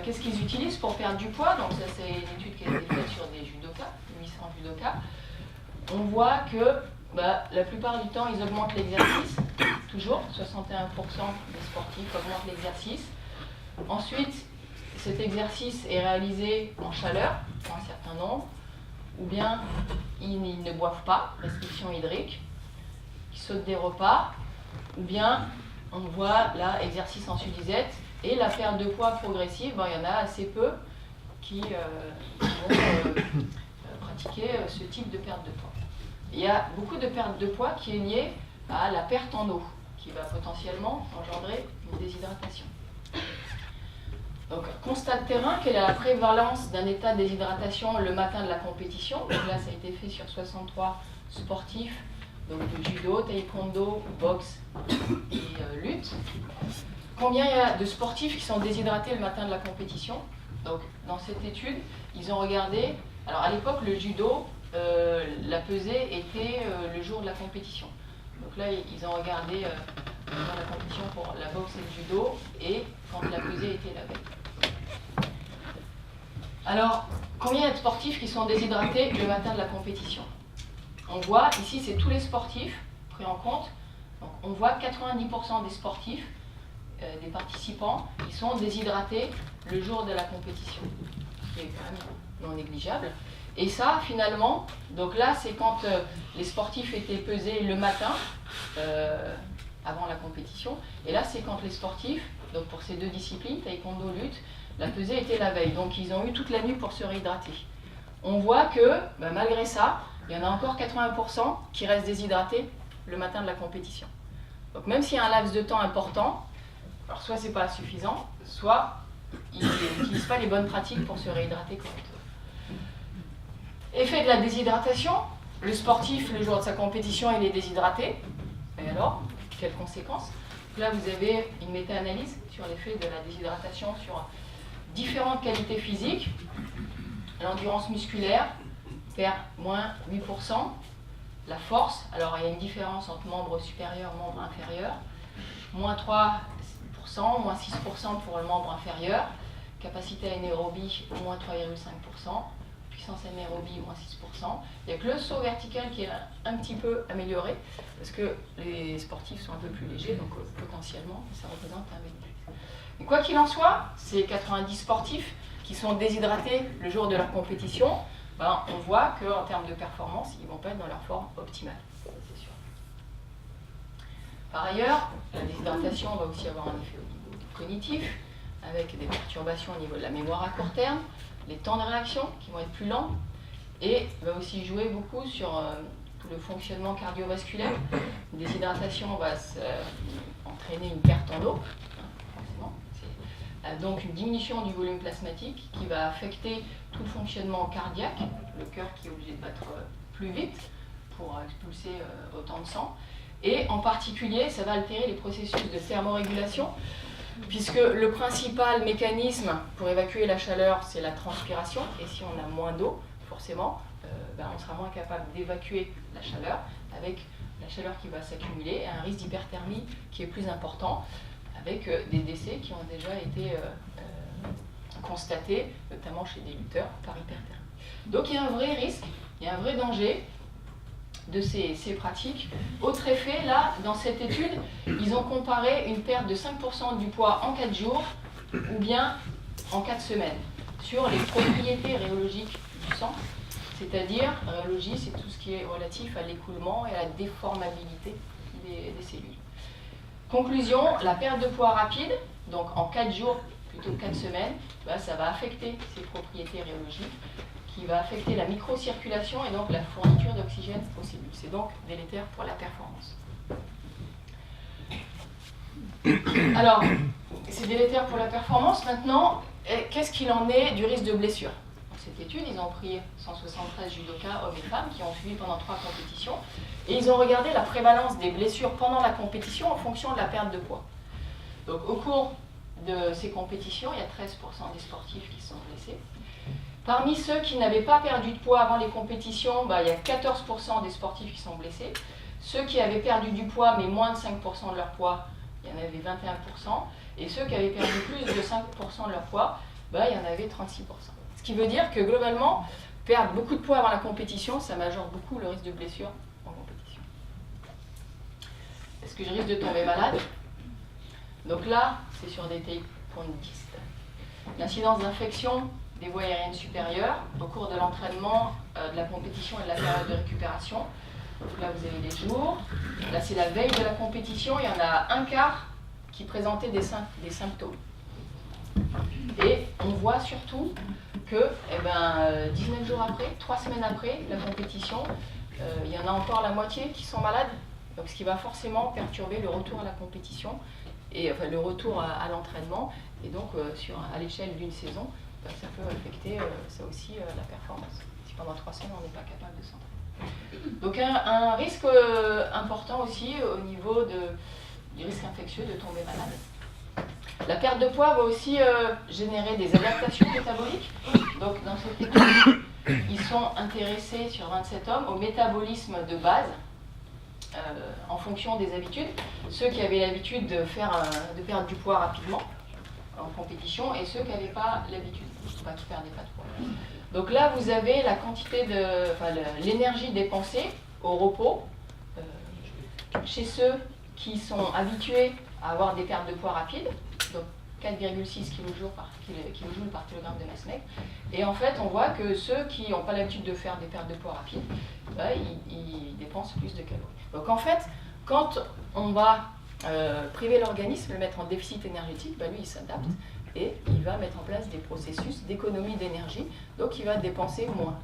[SPEAKER 2] qu'est-ce qu'ils utilisent pour perdre du poids? Donc ça, c'est une étude qui a été faite sur des judokas, 800 judokas. On voit que la plupart du temps, ils augmentent l'exercice. Toujours, 61% des sportifs augmentent l'exercice. Ensuite, cet exercice est réalisé en chaleur, pour un certain nombre, ou bien ils ne boivent pas, restriction hydrique, ils sautent des repas, ou bien on voit là, exercice en sudisette, et la perte de poids progressive, il y en a assez peu qui vont pratiquer ce type de perte de poids. Il y a beaucoup de perte de poids qui est liée à la perte en eau, qui va potentiellement engendrer une déshydratation. Donc, constat de terrain, quelle est la prévalence d'un état de déshydratation le matin de la compétition? Donc là, ça a été fait sur 63 sportifs, donc de judo, taekwondo, boxe et lutte. Combien il y a de sportifs qui sont déshydratés le matin de la compétition? Donc, dans cette étude, ils ont regardé, alors à l'époque, le judo, la pesée était le jour de la compétition. Donc là, ils ont regardé dans la compétition pour la boxe et le judo, et quand la pesée était la veille. Alors, combien il y a de sportifs qui sont déshydratés le matin de la compétition? On voit, ici, c'est tous les sportifs pris en compte. Donc, on voit 90% des sportifs, des participants, qui sont déshydratés le jour de la compétition, ce qui est quand même non négligeable. Et ça, finalement, donc là, c'est quand les sportifs étaient pesés le matin, avant la compétition. Et là, c'est quand les sportifs, donc pour ces 2 disciplines, taekwondo, lutte, la pesée était la veille. Donc, ils ont eu toute la nuit pour se réhydrater. On voit que, malgré ça, il y en a encore 80% qui restent déshydratés le matin de la compétition. Donc, même s'il y a un laps de temps important, alors soit c'est pas suffisant, soit ils n'utilisent pas les bonnes pratiques pour se réhydrater correctement. Effet de la déshydratation, le sportif, le jour de sa compétition, il est déshydraté. Et alors, quelles conséquences? Là, vous avez une méta-analyse sur l'effet de la déshydratation sur différentes qualités physiques. L'endurance musculaire perd moins 8%. La force, alors il y a une différence entre membre supérieur et membre inférieur. Moins 3%, moins 6% pour le membre inférieur. Capacité anaérobie, moins 3,5%. Puissance anaérobie, moins 6%. Il n'y a que le saut vertical qui est un petit peu amélioré, parce que les sportifs sont un peu plus légers, donc potentiellement, ça représente un bénéfice. Et quoi qu'il en soit, ces 90 sportifs qui sont déshydratés le jour de leur compétition, on voit qu'en termes de performance, ils ne vont pas être dans leur forme optimale, c'est sûr. Par ailleurs, la déshydratation va aussi avoir un effet au niveau cognitif, avec des perturbations au niveau de la mémoire à court terme, les temps de réaction qui vont être plus lents, et va aussi jouer beaucoup sur tout le fonctionnement cardiovasculaire. Une déshydratation va entraîner une perte en eau, forcément. Donc une diminution du volume plasmatique qui va affecter tout le fonctionnement cardiaque, le cœur qui est obligé de battre plus vite pour expulser autant de sang. Et en particulier, ça va altérer les processus de thermorégulation, puisque le principal mécanisme pour évacuer la chaleur, c'est la transpiration. Et si on a moins d'eau, forcément, on sera moins capable d'évacuer la chaleur, avec la chaleur qui va s'accumuler et un risque d'hyperthermie qui est plus important, avec des décès qui ont déjà été constatés, notamment chez des lutteurs, par hyperthermie. Donc il y a un vrai risque, il y a un vrai danger de ces pratiques. Autre effet, là, dans cette étude, ils ont comparé une perte de 5% du poids en 4 jours ou bien en 4 semaines sur les propriétés rhéologiques du sang, c'est-à-dire, rhéologie, c'est tout ce qui est relatif à l'écoulement et à la déformabilité des cellules. Conclusion, la perte de poids rapide, donc en 4 jours plutôt que 4 semaines, ça va affecter ces propriétés rhéologiques, qui va affecter la microcirculation et donc la fourniture d'oxygène aux cellules. C'est donc délétère pour la performance. Alors, c'est délétère pour la performance. Maintenant, qu'est-ce qu'il en est du risque de blessure? Dans cette étude, ils ont pris 173 judokas, hommes et femmes, qui ont suivi pendant 3 compétitions, et ils ont regardé la prévalence des blessures pendant la compétition en fonction de la perte de poids. Donc, au cours de ces compétitions, il y a 13% des sportifs qui sont blessés. Parmi ceux qui n'avaient pas perdu de poids avant les compétitions, il y a 14% des sportifs qui sont blessés. Ceux qui avaient perdu du poids, mais moins de 5% de leur poids, il y en avait 21%. Et ceux qui avaient perdu plus de 5% de leur poids, il y en avait 36%. Ce qui veut dire que globalement, perdre beaucoup de poids avant la compétition, ça majore beaucoup le risque de blessure en compétition. Est-ce que je risque de tomber malade? Donc là, c'est sur des tendinites. L'incidence d'infection des voies aériennes supérieures au cours de l'entraînement, de la compétition et de la période de récupération. Donc là, vous avez les jours. Là, c'est la veille de la compétition. Il y en a un quart qui présentait des symptômes. Et on voit surtout que 19 jours après, 3 semaines après la compétition, il y en a encore la moitié qui sont malades. Donc, ce qui va forcément perturber le retour à la compétition et le retour à l'entraînement. Et donc, à l'échelle d'une saison, ça peut affecter ça aussi la performance. Si pendant 3 semaines, on n'est pas capable de s'entraîner. Donc un risque important aussi au niveau du risque infectieux de tomber malade. La perte de poids va aussi générer des adaptations métaboliques. Donc dans cette étude, ils sont intéressés sur 27 hommes au métabolisme de base en fonction des habitudes. Ceux qui avaient l'habitude de perdre du poids rapidement en compétition et ceux qui n'avaient pas l'habitude, qui ne perdaient pas de poids. Donc là, vous avez la quantité l'énergie dépensée au repos chez ceux qui sont habitués à avoir des pertes de poids rapides, donc 4,6 kJ par kilogramme de masse maigre. Et en fait, on voit que ceux qui n'ont pas l'habitude de faire des pertes de poids rapides, ils dépensent plus de calories. Donc en fait, quand on va priver l'organisme, le mettre en déficit énergétique, lui il s'adapte et il va mettre en place des processus d'économie d'énergie, donc il va dépenser moins.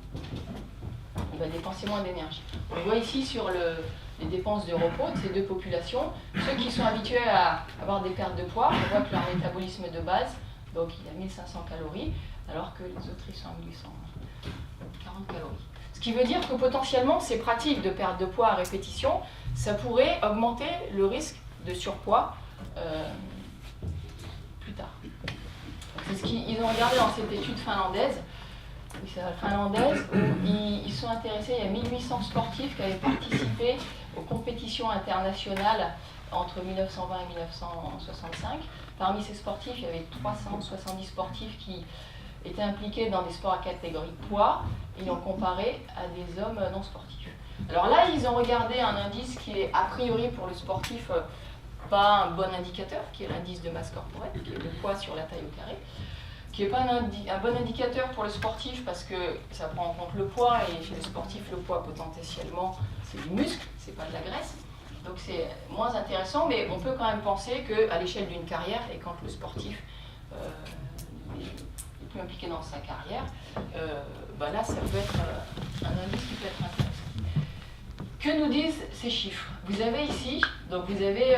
[SPEAKER 2] Il va dépenser moins d'énergie. On voit ici sur les dépenses de repos de ces deux populations, ceux qui sont habitués à avoir des pertes de poids, on voit que leur métabolisme de base, donc il a 1500 calories, alors que les autres ils sont à 1840 calories. Ce qui veut dire que potentiellement ces pratiques de perte de poids à répétition, ça pourrait augmenter le risque de surpoids plus tard. C'est ce qu'ils ont regardé dans cette étude finlandaise. Où ils sont intéressés, il y a 1800 sportifs qui avaient participé aux compétitions internationales entre 1920 et 1965. Parmi ces sportifs, il y avait 370 sportifs qui étaient impliqués dans des sports à catégorie poids. Ils l'ont comparé à des hommes non sportifs. Alors là, ils ont regardé un indice qui est a priori pour le sportif pas un bon indicateur, qui est l'indice de masse corporelle, qui est le poids sur la taille au carré, qui n'est pas un bon indicateur pour le sportif parce que ça prend en compte le poids, et chez le sportif, le poids potentiellement, c'est du muscle, c'est pas de la graisse. Donc c'est moins intéressant, mais on peut quand même penser qu'à l'échelle d'une carrière, et quand le sportif est plus impliqué dans sa carrière, là ça peut être un indice qui peut être intéressant. Que nous disent ces chiffres? Vous avez ici, donc vous avez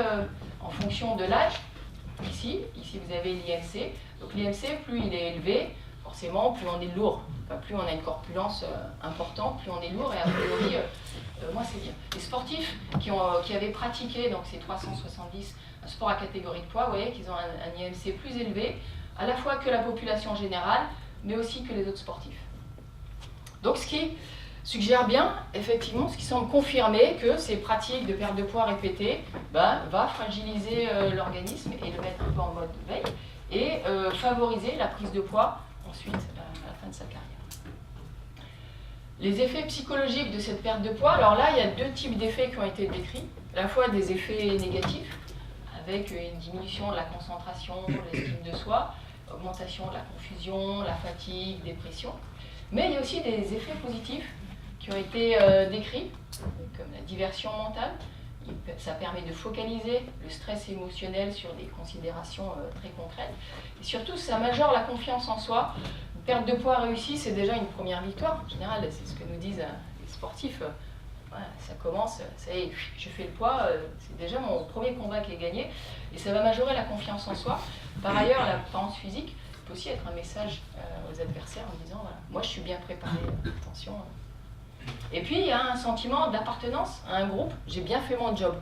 [SPEAKER 2] en fonction de l'âge, ici vous avez l'IMC. Donc l'IMC, plus il est élevé, forcément, plus on est lourd, enfin, plus on a une corpulence importante, plus on est lourd, et a priori, moi c'est bien. Les sportifs qui avaient pratiqué, donc ces 370, un sport à catégorie de poids, vous voyez qu'ils ont un IMC plus élevé, à la fois que la population générale, mais aussi que les autres sportifs. Donc ce qui suggère bien, effectivement, ce qui semble confirmer que ces pratiques de perte de poids répétées va fragiliser l'organisme et le mettre un peu en mode veille, et favoriser la prise de poids ensuite à la fin de sa carrière. Les effets psychologiques de cette perte de poids, alors là il y a deux types d'effets qui ont été décrits, à la fois des effets négatifs, avec une diminution de la concentration, l'estime de soi, augmentation de la confusion, la fatigue, dépression, mais il y a aussi des effets positifs qui ont été décrits, comme la diversion mentale. Ça permet de focaliser le stress émotionnel sur des considérations très concrètes. Et surtout, ça majeure la confiance en soi. Une perte de poids réussie, c'est déjà une première victoire. En général, c'est ce que nous disent les sportifs. Voilà, ça commence, ça y est, je fais le poids, c'est déjà mon premier combat qui est gagné. Et ça va majorer la confiance en soi. Par ailleurs, la performance physique peut aussi être un message aux adversaires en disant, voilà, moi je suis bien préparé, attention. Et puis il y a un sentiment d'appartenance à un groupe, j'ai bien fait mon job.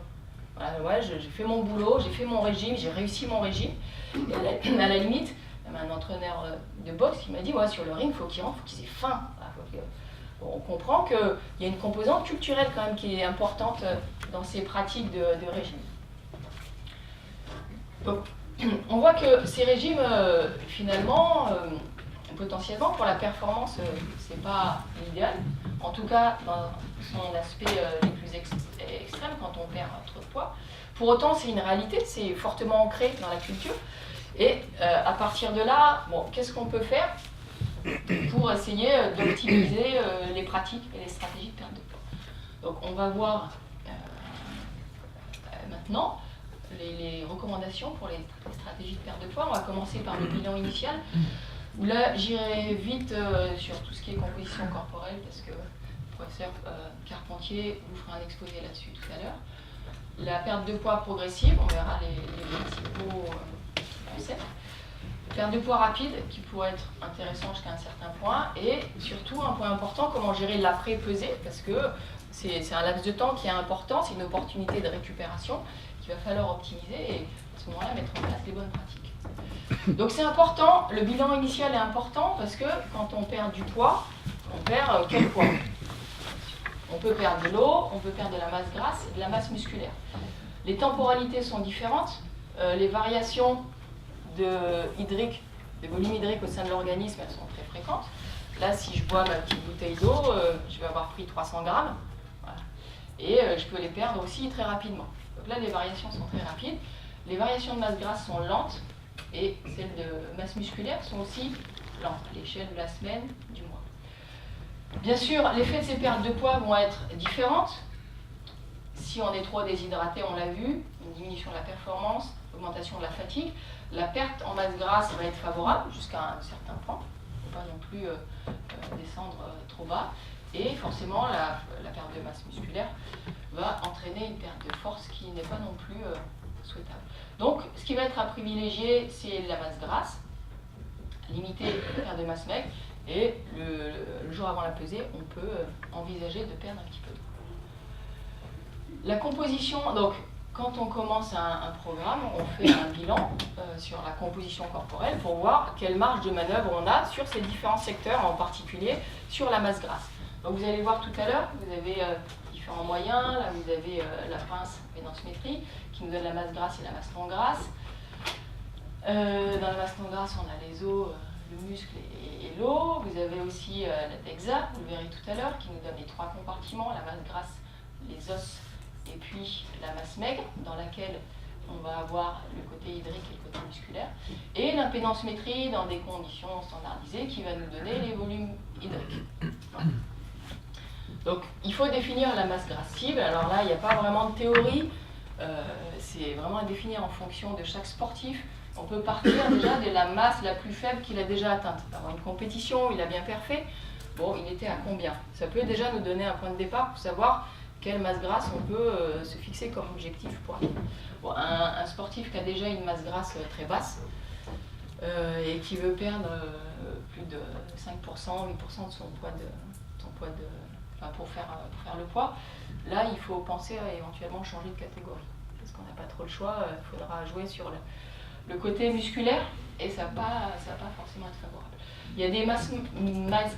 [SPEAKER 2] Voilà, ouais, j'ai fait mon boulot, j'ai fait mon régime, j'ai réussi mon régime. Et à la limite, il y avait un entraîneur de boxe qui m'a dit, ouais, sur le ring, il faut qu'il rentre, il faut qu'il ait faim. Voilà, on comprend qu'il y a une composante culturelle quand même qui est importante dans ces pratiques de régime. Donc, on voit que ces régimes, finalement, potentiellement, pour la performance, c'est pas l'idéal. En tout cas, dans son aspect les plus extrêmes, quand on perd trop de poids. Pour autant, c'est une réalité, c'est fortement ancré dans la culture. Et à partir de là, bon, qu'est-ce qu'on peut faire pour essayer d'optimiser les pratiques et les stratégies de perte de poids? Donc, on va voir maintenant les recommandations pour les stratégies de perte de poids. On va commencer par le bilan initial. Où là, j'irai vite sur tout ce qui est composition corporelle, parce que le professeur Carpentier vous fera un exposé là-dessus tout à l'heure. La perte de poids progressive, on verra les principaux concepts. Perte de poids rapide, qui pourrait être intéressant jusqu'à un certain point. Et surtout, un point important, comment gérer l'après-pesée, parce que c'est un laps de temps qui est important, c'est une opportunité de récupération qu'il va falloir optimiser et à ce moment-là, mettre en place les bonnes pratiques. Donc c'est important, le bilan initial est important parce que quand on perd du poids, on perd quel poids? On peut perdre de l'eau, on peut perdre de la masse grasse et de la masse musculaire. Les temporalités sont différentes, les variations de volume hydrique au sein de l'organisme, elles sont très fréquentes. Là, si je bois ma petite bouteille d'eau, je vais avoir pris 300 grammes, voilà. Et je peux les perdre aussi très rapidement. Donc là, les variations sont très rapides. Les variations de masse grasse sont lentes, et celles de masse musculaire sont aussi lentes, à l'échelle de la semaine, du mois. Bien sûr, l'effet de ces pertes de poids vont être différentes. Si on est trop déshydraté, on l'a vu, une diminution de la performance, augmentation de la fatigue. La perte en masse grasse va être favorable jusqu'à un certain point. Il ne faut pas non plus descendre trop bas. Et forcément, la perte de masse musculaire va entraîner une perte de force qui n'est pas non plus souhaitable. Donc, ce qui va être à privilégier, c'est la masse grasse, limiter la perte de masse maigre, et le jour avant la pesée, on peut envisager de perdre un petit peu. La composition, donc, quand on commence un programme, on fait un bilan sur la composition corporelle pour voir quelle marge de manœuvre on a sur ces différents secteurs, en particulier sur la masse grasse. Donc, vous allez voir tout à l'heure, vous avez différents moyens. Là, vous avez la pince pédensmétrie qui nous donne la masse grasse et la masse non grasse. Dans la masse non grasse, on a les os, le muscle et l'eau. Vous avez aussi la DEXA, vous le verrez tout à l'heure, qui nous donne les trois compartiments, la masse grasse, les os et puis la masse maigre, dans laquelle on va avoir le côté hydrique et le côté musculaire. Et l'impédensmétrie dans des conditions standardisées qui va nous donner les volumes hydriques. Voilà. Donc, il faut définir la masse grasse cible. Alors là, il n'y a pas vraiment de théorie. C'est vraiment à définir en fonction de chaque sportif. On peut partir déjà de la masse la plus faible qu'il a déjà atteinte. Dans une compétition, il a bien perfait. Bon, il était à combien? Ça peut déjà nous donner un point de départ pour savoir quelle masse grasse on peut se fixer comme objectif pour atteindre. Bon, un sportif qui a déjà une masse grasse très basse, et qui veut perdre plus de 5%, 8% de son poids pour faire le poids, là il faut penser à éventuellement changer de catégorie. Parce qu'on n'a pas trop le choix, il faudra jouer sur le côté musculaire et ça va pas forcément être favorable. Il y a des masses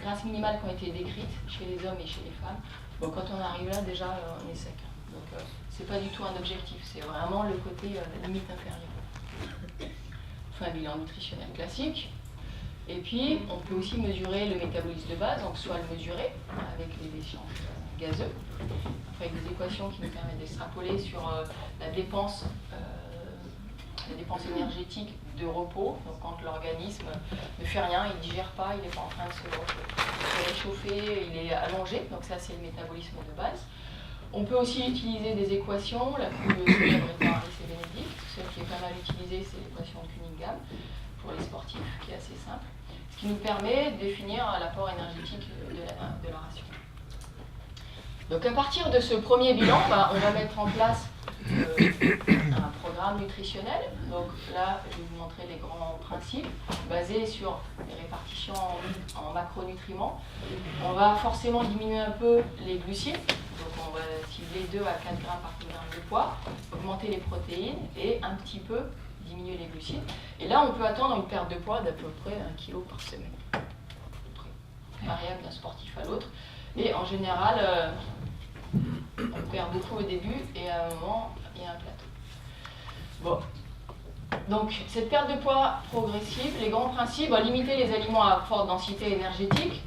[SPEAKER 2] grasses minimales qui ont été décrites chez les hommes et chez les femmes. Bon, quand on arrive là, déjà, on est sec. Donc, c'est pas du tout un objectif, c'est vraiment le côté limite inférieure. On fait un bilan nutritionnel classique. Et puis, on peut aussi mesurer le métabolisme de base, donc soit le mesurer avec les échanges gazeux, avec des équations qui nous permettent d'extrapoler sur la dépense énergétique de repos, donc quand l'organisme ne fait rien, il ne digère pas, il n'est pas en train de se réchauffer, il est allongé, donc ça c'est le métabolisme de base. On peut aussi utiliser des équations, la plus célèbre étant Harris et Benedict, celle qui est pas mal utilisée c'est l'équation de Cunningham pour les sportifs, qui est assez simple, ce qui nous permet de définir l'apport énergétique de la ration. Donc à partir de ce premier bilan, on va mettre en place un programme nutritionnel. Donc là, je vais vous montrer les grands principes basés sur les répartitions en macronutriments. On va forcément diminuer un peu les glucides. Donc on va cibler 2 à 4 grammes par kilogramme de poids, augmenter les protéines et un petit peu diminuer les glucides. Et là, on peut attendre une perte de poids d'à peu près 1 kg par semaine. Variable d'un sportif à l'autre. Et en général, on perd beaucoup au début et à un moment, il y a un plateau. Bon. Donc, cette perte de poids progressive, les grands principes, limiter les aliments à forte densité énergétique.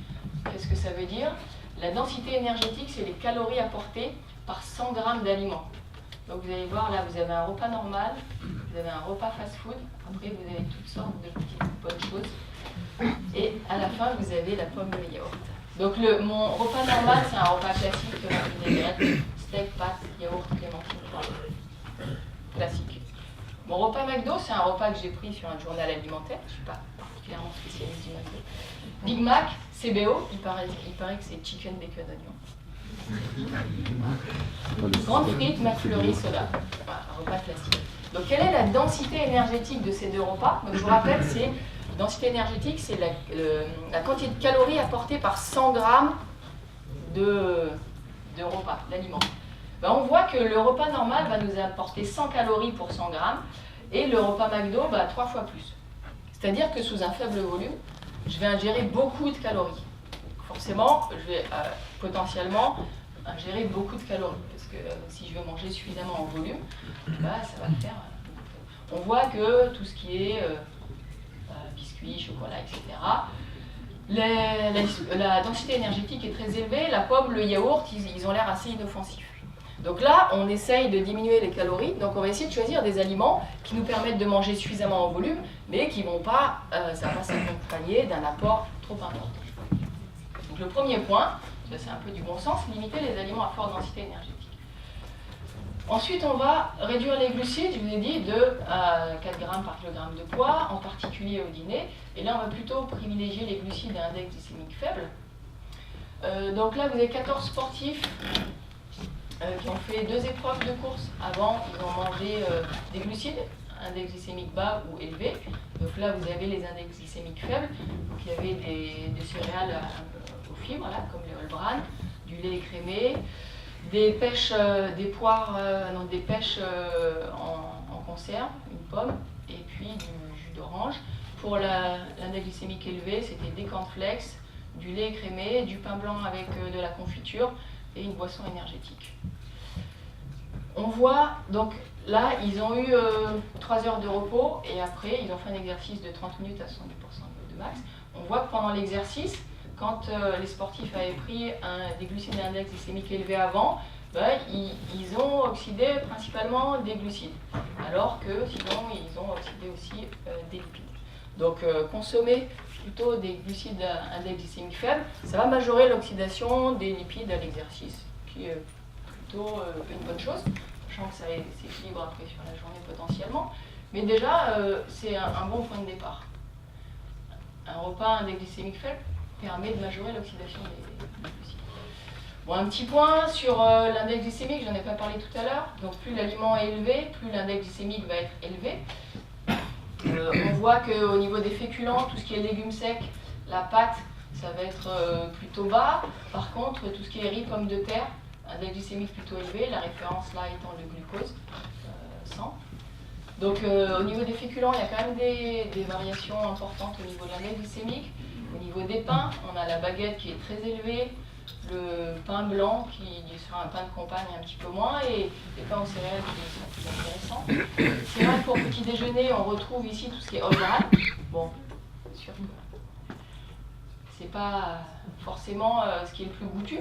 [SPEAKER 2] Qu'est-ce que ça veut dire? La densité énergétique, c'est les calories apportées par 100 grammes d'aliments. Donc, vous allez voir, là, vous avez un repas normal, vous avez un repas fast-food, après, vous avez toutes sortes de petites bonnes choses. Et à la fin, vous avez la pomme de yaourt. Donc mon repas normal, c'est un repas classique, steak, pâtes, yaourt, clémentine, classique. Mon repas McDo, c'est un repas que j'ai pris sur un journal alimentaire, je ne suis pas particulièrement spécialiste du McDo. Big Mac, CBO, il paraît que c'est chicken, bacon, oignon. Grande frite, McFlurry, soda. Voilà, un repas classique. Donc quelle est la densité énergétique de ces deux repas? Donc je vous rappelle, c'est densité énergétique, c'est la quantité de calories apportées par 100 grammes de repas, d'aliments. On voit que le repas normal va nous apporter 100 calories pour 100 grammes et le repas McDo, 3 fois plus. C'est-à-dire que sous un faible volume, je vais ingérer beaucoup de calories. Forcément, je vais potentiellement ingérer beaucoup de calories parce que si je veux manger suffisamment en volume, ça va le faire. On voit que tout ce qui est biscuits, chocolat, etc. La densité énergétique est très élevée. La pomme, le yaourt, ils ont l'air assez inoffensifs. Donc là, on essaye de diminuer les calories. Donc on va essayer de choisir des aliments qui nous permettent de manger suffisamment en volume, mais qui vont pas, ça va s'accompagner d'un apport trop important. Donc le premier point, c'est un peu du bon sens, limiter les aliments à forte densité énergétique. Ensuite, on va réduire les glucides, je vous ai dit, de 4 grammes par kilogramme de poids, en particulier au dîner. Et là, on va plutôt privilégier les glucides à index glycémique faible. Donc là, vous avez 14 sportifs qui ont fait 2 épreuves de course. Avant, ils ont mangé des glucides, index glycémique bas ou élevé. Donc là, vous avez les index glycémiques faibles. Donc il y avait des céréales aux fibres, là, comme le whole bran, du lait écrémé, des pêches, des poires, des pêches en conserve, une pomme, et puis du jus d'orange. Pour l'index glycémique élevé, c'était des cornflakes, du lait écrémé, du pain blanc avec de la confiture et une boisson énergétique. On voit, donc là, ils ont eu 3 heures de repos et après, ils ont fait un exercice de 30 minutes à 70% de max. On voit que pendant l'exercice, quand les sportifs avaient pris des glucides et un index glycémique élevé avant, ils ont oxydé principalement des glucides, alors que sinon, ils ont oxydé aussi des lipides. Donc, consommer plutôt des glucides à index glycémique faible, ça va majorer l'oxydation des lipides à l'exercice, qui est plutôt une bonne chose, sachant que ça s'équilibre après sur la journée potentiellement. Mais déjà, c'est un bon point de départ. Un repas à index glycémique faible permet de majorer l'oxydation des glucides. Bon, un petit point sur l'index glycémique, j'en ai pas parlé tout à l'heure. Donc plus l'aliment est élevé, plus l'index glycémique va être élevé. On voit qu'au niveau des féculents, tout ce qui est légumes secs, la pâte, ça va être plutôt bas. Par contre, tout ce qui est riz, pommes de terre, index glycémique plutôt élevé, la référence là étant le glucose, 100. Donc au niveau des féculents, il y a quand même des variations importantes au niveau de l'index glycémique. Au niveau des pains, on a la baguette qui est très élevée, le pain blanc qui sera un pain de campagne un petit peu moins, et les pains aux céréales qui sont plus intéressants. C'est vrai que pour petit déjeuner, on retrouve ici tout ce qui est oléal. Bon, c'est sûr que c'est pas forcément ce qui est le plus goûtu,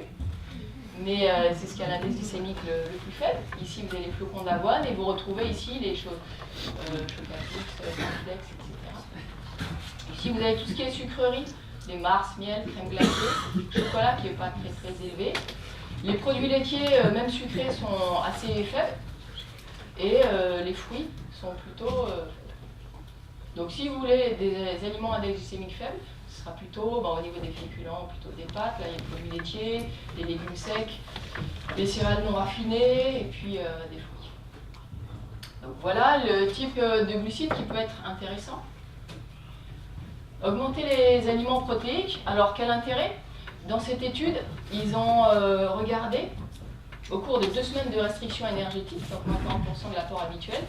[SPEAKER 2] mais c'est ce qui a l'index glycémique le plus faible. Ici, vous avez les flocons d'avoine et vous retrouvez ici les choses, chocolatix, index, etc. Ici, vous avez tout ce qui est sucrerie, les mars, miel, crème glacée, chocolat qui n'est pas très très élevé. Les produits laitiers, même sucrés, sont assez faibles et les fruits sont plutôt faibles. Donc si vous voulez des aliments à index glycémique faible, ce sera plutôt au niveau des féculents, plutôt des pâtes, là il y a les produits laitiers, les légumes secs, les céréales non raffinées et puis des fruits. Donc voilà le type de glucides qui peut être intéressant. Augmenter les aliments protéiques, alors quel intérêt? Dans cette étude, ils ont regardé, au cours de 2 semaines de restriction énergétique, donc moins 40% de l'apport habituel,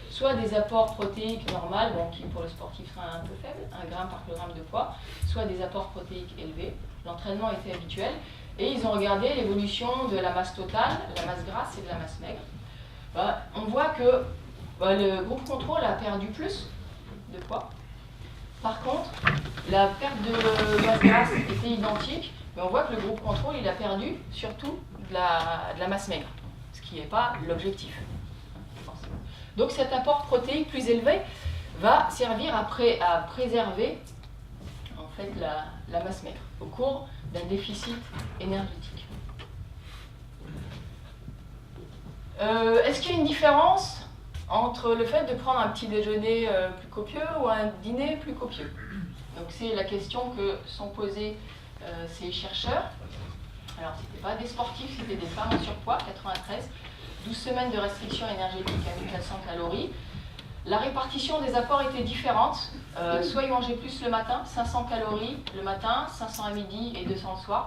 [SPEAKER 2] soit des apports protéiques normaux, bon, qui pour le sportif sera un peu faible, 1 gramme par kilogramme de poids, soit des apports protéiques élevés. L'entraînement était habituel. Et ils ont regardé l'évolution de la masse totale, la masse grasse et de la masse maigre. On voit que le groupe contrôle a perdu plus de poids. Par contre, la perte de masse grasse était identique, mais on voit que le groupe contrôle il a perdu surtout de la masse maigre, ce qui n'est pas l'objectif. Donc cet apport protéique plus élevé va servir à préserver en fait, la masse maigre au cours d'un déficit énergétique. Est-ce qu'il y a une différence entre le fait de prendre un petit déjeuner plus copieux ou un dîner plus copieux? Donc c'est la question que sont posées ces chercheurs. Alors c'était pas des sportifs, c'était des femmes en surpoids, 93, 12 semaines de restriction énergétique à 1400 calories. La répartition des apports était différente. Soit ils mangeaient plus le matin, 500 calories le matin, 500 à midi et 200 le soir,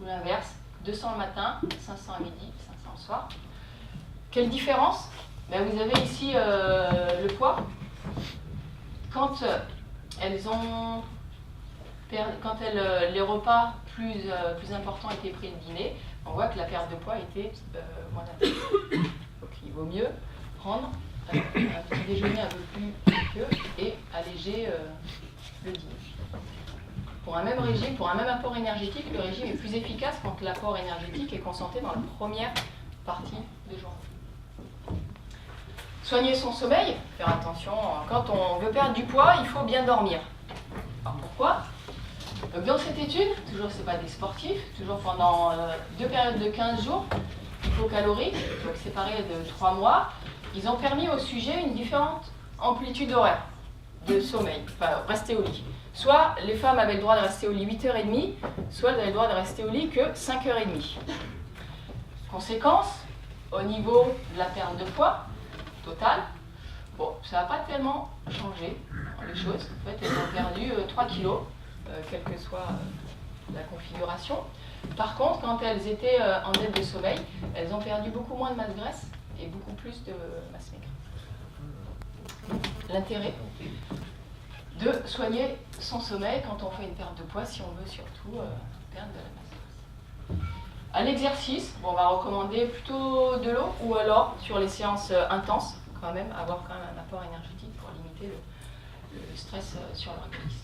[SPEAKER 2] ou l'inverse, 200 le matin, 500 à midi, 500 le soir. Quelle différence? Vous avez ici le poids. Quand les repas plus importants étaient pris le dîner, on voit que la perte de poids était moins intense. Donc il vaut mieux prendre un petit déjeuner un peu plus copieux et alléger le dîner. Pour un même régime, pour un même apport énergétique, le régime est plus efficace quand l'apport énergétique est concentré dans la première partie de journée. Soigner son sommeil, faire attention, quand on veut perdre du poids, il faut bien dormir. Alors pourquoi? Donc dans cette étude, toujours ce n'est pas des sportifs, toujours pendant 2 périodes de 15 jours, hypocaloriques, donc séparées de 3 mois, ils ont permis au sujet une différente amplitude horaire de sommeil, enfin rester au lit. Soit les femmes avaient le droit de rester au lit 8h30, soit elles avaient le droit de rester au lit que 5h30. Conséquence, au niveau de la perte de poids totale, bon, ça n'a pas tellement changé les choses. En fait, elles ont perdu 3 kilos, quelle que soit la configuration. Par contre, quand elles étaient en dette de sommeil, elles ont perdu beaucoup moins de masse graisse et beaucoup plus de masse maigre. L'intérêt de soigner son sommeil quand on fait une perte de poids, si on veut surtout perdre de la masse grasse. À l'exercice, on va recommander plutôt de l'eau ou alors sur les séances intenses, quand même, avoir quand même un apport énergétique pour limiter le stress sur l'organisme.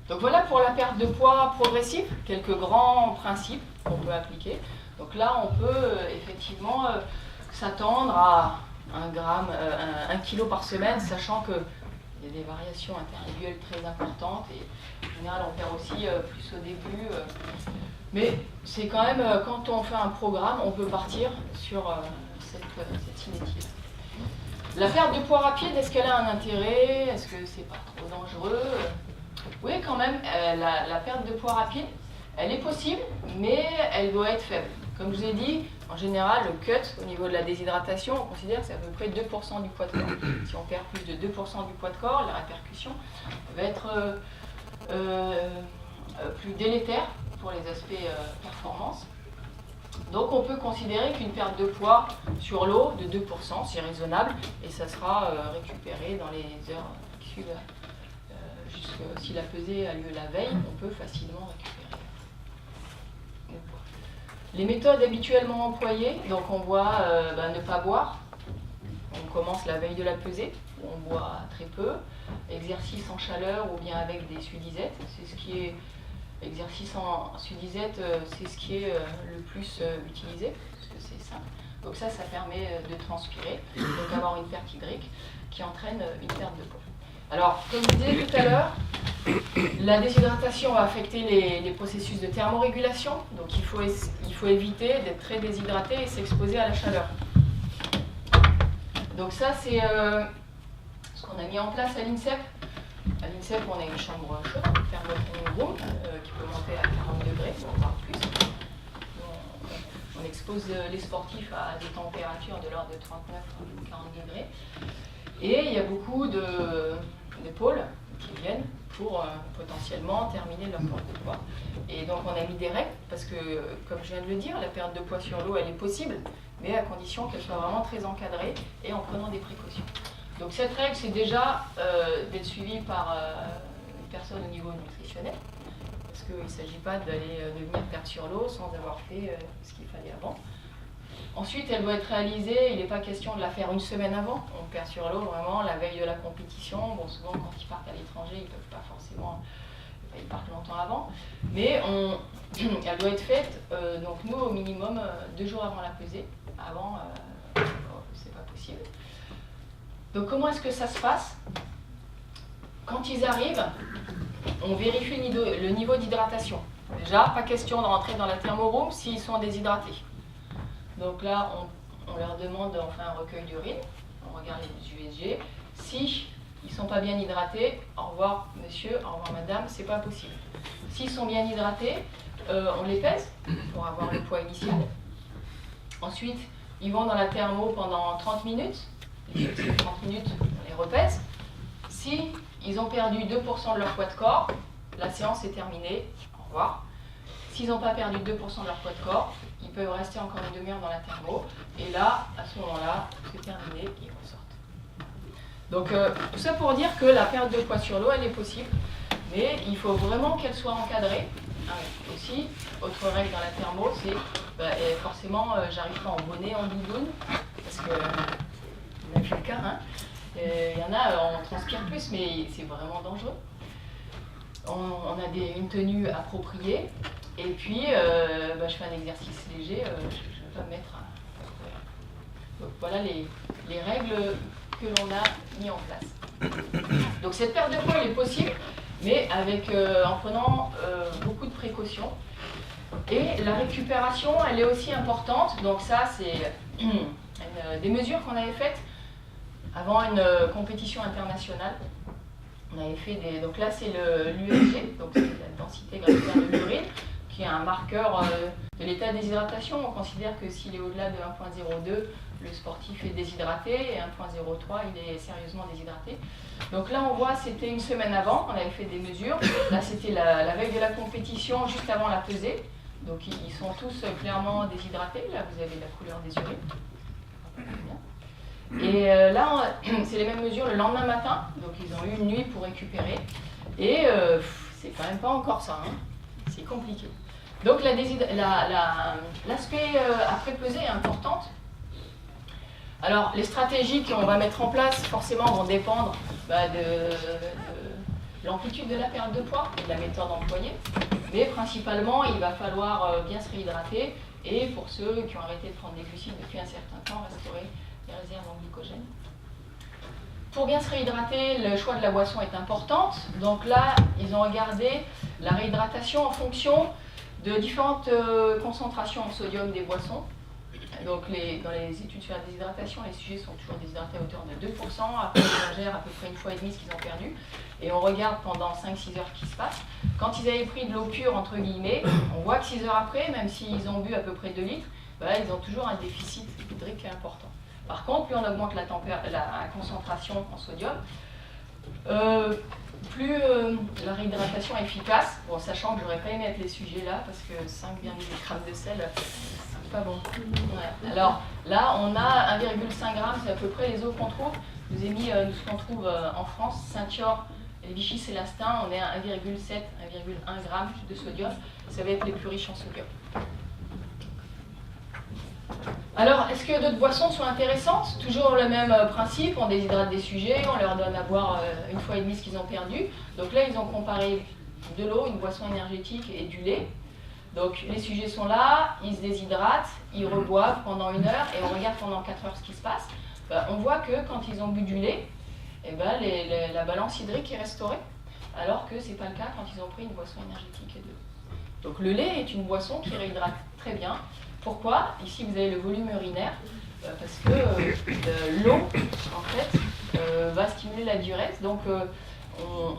[SPEAKER 2] Donc voilà pour la perte de poids progressive, quelques grands principes qu'on peut appliquer. Donc là, on peut effectivement s'attendre à 1 kilo par semaine, sachant qu'il y a des variations interindividuelles très importantes et en général, on perd aussi plus au début. Mais c'est quand même, quand on fait un programme, on peut partir sur cette cinétique. La perte de poids rapide, est-ce qu'elle a un intérêt? Est-ce que c'est pas trop dangereux? Oui, quand même, la perte de poids rapide, elle est possible, mais elle doit être faible. Comme je vous ai dit, en général, le cut au niveau de la déshydratation, on considère que c'est à peu près 2% du poids de corps. Si on perd plus de 2% du poids de corps, la répercussion va être plus délétère pour les aspects performance. Donc on peut considérer qu'une perte de poids sur l'eau de 2%, c'est raisonnable, et ça sera récupéré dans les heures qui suivent. Si la pesée a lieu la veille, on peut facilement récupérer le poids. Les méthodes habituellement employées, donc on voit ne pas boire. On commence la veille de la pesée, où on boit très peu. Exercice en chaleur ou bien avec des sudisettes, c'est ce qui est exercice en sudisette, c'est ce qui est le plus utilisé, parce que c'est simple. Donc ça permet de transpirer, donc d'avoir une perte hydrique qui entraîne une perte de poids. Alors, comme je disais tout à l'heure, la déshydratation va affecter les processus de thermorégulation, donc il faut éviter d'être très déshydraté et s'exposer à la chaleur. Donc ça, c'est ce qu'on a mis en place à l'INSEP. À l'INSEP, on a une chambre chaude, thermochrome room, qui peut monter à 40 degrés, voire plus. On expose les sportifs à des températures de l'ordre de 39 à 40 degrés. Et il y a beaucoup de pôles qui viennent pour potentiellement terminer leur perte de poids. Et donc on a mis des règles, parce que, comme je viens de le dire, la perte de poids sur l'eau, elle est possible, mais à condition qu'elle soit vraiment très encadrée et en prenant des précautions. Donc cette règle, c'est déjà d'être suivie par une personne au niveau nutritionnel, parce qu'il ne s'agit pas de venir perdre sur l'eau sans avoir fait ce qu'il fallait avant. Ensuite, elle doit être réalisée, il n'est pas question de la faire une semaine avant. On perd sur l'eau vraiment la veille de la compétition. Bon, souvent, quand ils partent à l'étranger, ils ne peuvent pas forcément, ils partent longtemps avant. Mais elle doit être faite, donc nous, au minimum, 2 jours avant la pesée. Avant, c'est pas possible. Donc, comment est-ce que ça se passe? Quand ils arrivent, on vérifie le niveau d'hydratation. Déjà, pas question de rentrer dans la thermoroom s'ils sont déshydratés. Donc là, on leur demande, on fait un recueil d'urine, on regarde les USG. Si ils ne sont pas bien hydratés, au revoir monsieur, au revoir madame, c'est pas possible. S'ils sont bien hydratés, on les pèse pour avoir le poids initial. Ensuite, ils vont dans la thermo pendant 30 minutes. Les 30 minutes, on les repèse. Si ils ont perdu 2% de leur poids de corps, la séance est terminée, au revoir. S'ils n'ont pas perdu 2% de leur poids de corps, ils peuvent rester encore une demi-heure dans la thermo. Et là, à ce moment-là, c'est terminé, ils ressortent. Donc, tout ça pour dire que la perte de poids sur l'eau, elle est possible. Mais il faut vraiment qu'elle soit encadrée. Aussi, autre règle dans la thermo, c'est forcément, j'arrive pas en bonnet, en doudoune, parce que on a vu le cas. Hein. Il y en a, on transpire plus, mais c'est vraiment dangereux. On a une tenue appropriée. Et puis, je fais un exercice léger, je ne vais pas me mettre Donc voilà les règles que l'on a mis en place. Donc cette perte de poids, elle est possible, mais en prenant beaucoup de précautions. Et la récupération, elle est aussi importante. Donc ça, c'est des mesures qu'on avait faites avant une compétition internationale. On avait fait donc là, c'est l'USG, donc c'est la densité gravitaire de l'urine, qui est un marqueur de l'état de déshydratation. On considère que s'il est au-delà de 1,02, le sportif est déshydraté, et 1,03, il est sérieusement déshydraté. Donc là, on voit, c'était une semaine avant, on avait fait des mesures. Là, c'était la veille de la compétition, juste avant la pesée. Donc ils sont tous clairement déshydratés. Là, vous avez la couleur des urines. Et là, c'est les mêmes mesures le lendemain matin. Donc ils ont eu une nuit pour récupérer. Et c'est quand même pas encore ça. Hein. C'est compliqué. Donc l'aspect après-pesée est important. Alors les stratégies qu'on va mettre en place forcément vont dépendre de l'amplitude de la perte de poids et de la méthode employée. Mais principalement, il va falloir bien se réhydrater et pour ceux qui ont arrêté de prendre des glucides depuis un certain temps, restaurer les réserves en glycogène. Pour bien se réhydrater, le choix de la boisson est important. Donc là, ils ont regardé la réhydratation en fonction de différentes concentrations en sodium des boissons. Donc dans les études sur la déshydratation, les sujets sont toujours déshydratés à hauteur de 2%, après ils ingèrent à peu près 1,5 fois ce qu'ils ont perdu, et on regarde pendant 5-6 heures ce qui se passe. Quand ils avaient pris de l'eau pure, entre guillemets, on voit que 6 heures après, même s'ils ont bu à peu près 2 litres, ils ont toujours un déficit hydrique important. Par contre, plus on augmente la concentration en sodium, plus la réhydratation est efficace, bon, sachant que j'aurais pas aimé être les sujets là, parce que 5 mg de sel, c'est pas bon. Ouais. Alors là, on a 1,5 g, c'est à peu près les eaux qu'on trouve. Je vous ai mis ce qu'on trouve en France, Saint-Thior et Vichy-Célestin, on est à 1,7, 1,1 g de sodium. Ça va être les plus riches en sodium. Alors, est-ce que d'autres boissons sont intéressantes? Toujours le même principe, on déshydrate des sujets, on leur donne à boire 1,5 fois ce qu'ils ont perdu. Donc là, ils ont comparé de l'eau, une boisson énergétique et du lait. Donc les sujets sont là, ils se déshydratent, ils reboivent pendant 1 heure et on regarde pendant 4 heures ce qui se passe. On voit que quand ils ont bu du lait, la balance hydrique est restaurée, alors que ce n'est pas le cas quand ils ont pris une boisson énergétique et de l'eau. Donc le lait est une boisson qui réhydrate très bien. Pourquoi? Ici, vous avez le volume urinaire, parce que l'eau, en fait, va stimuler la diurèse. Donc,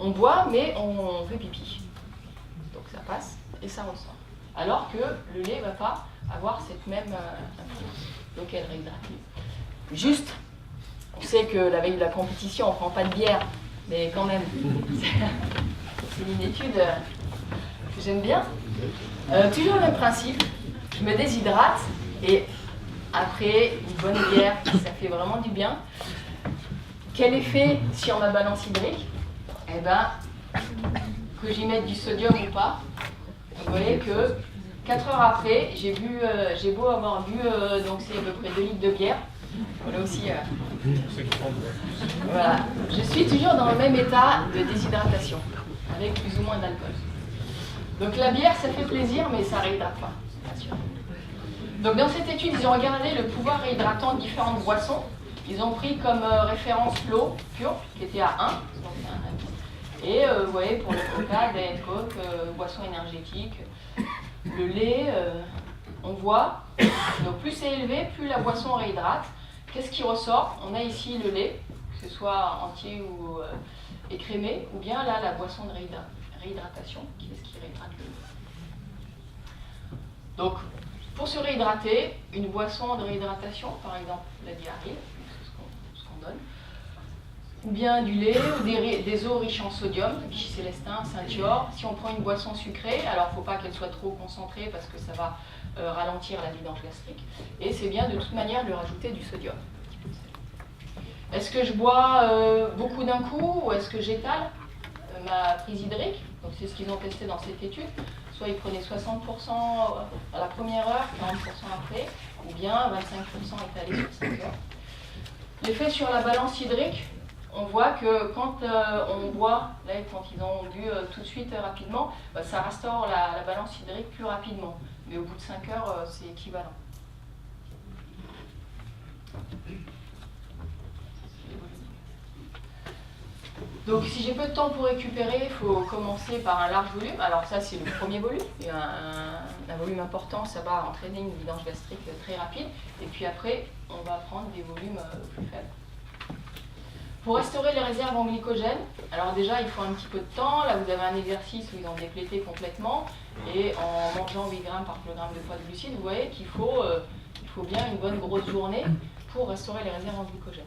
[SPEAKER 2] on boit, mais on fait pipi. Donc, ça passe et ça ressort. Alors que le lait ne va pas avoir cette même influence. Donc, elle réhydrate mieux. Juste, on sait que la veille de la compétition, on ne prend pas de bière, mais quand même, c'est une étude que j'aime bien. Toujours le même principe. Je me déshydrate et après une bonne bière, ça fait vraiment du bien. Quel effet sur ma balance hydrique? Que j'y mette du sodium ou pas, vous voyez que 4 heures après, j'ai beau avoir bu, donc c'est à peu près 2 litres de bière. Voilà aussi. Voilà. Je suis toujours dans le même état de déshydratation, avec plus ou moins d'alcool. Donc la bière, ça fait plaisir, mais ça ne réhydrate pas. Donc dans cette étude, ils ont regardé le pouvoir réhydratant de différentes boissons. Ils ont pris comme référence l'eau pure, qui était à 1. Et vous voyez, pour le Coca, Diet Coke, boisson énergétique, le lait, on voit. Donc plus c'est élevé, plus la boisson réhydrate. Qu'est-ce qui ressort? On a ici le lait, que ce soit entier ou écrémé, ou bien là la boisson de réhydratation, qui est ce qui réhydrate le lait. Donc, pour se réhydrater, une boisson de réhydratation, par exemple la diarrhée, c'est ce qu'on donne, ou bien du lait ou des eaux riches en sodium, Vichy-Célestin, Saint-Thior. Si on prend une boisson sucrée, alors il ne faut pas qu'elle soit trop concentrée parce que ça va ralentir la vidange gastrique. Et c'est bien de toute manière de rajouter du sodium. Est-ce que je bois beaucoup d'un coup ou est-ce que j'étale ma prise hydrique? Donc c'est ce qu'ils ont testé dans cette étude. Soit ils prenaient 60% à la première heure, 40% après, ou bien 25% étalés sur 5 heures. L'effet sur la balance hydrique, on voit que quand on boit, là, quand ils ont bu tout de suite rapidement, ça restaure la balance hydrique plus rapidement. Mais au bout de 5 heures, c'est équivalent. Donc si j'ai peu de temps pour récupérer, il faut commencer par un large volume. Alors ça c'est le premier volume, et un volume important, ça va entraîner une vidange gastrique très rapide. Et puis après, on va prendre des volumes plus faibles. Pour restaurer les réserves en glycogène, alors déjà il faut un petit peu de temps. Là vous avez un exercice où ils ont déplété complètement. Et en mangeant 8 grammes par kilogramme de poids de glucides, vous voyez qu'il faut bien une bonne grosse journée pour restaurer les réserves en glycogène.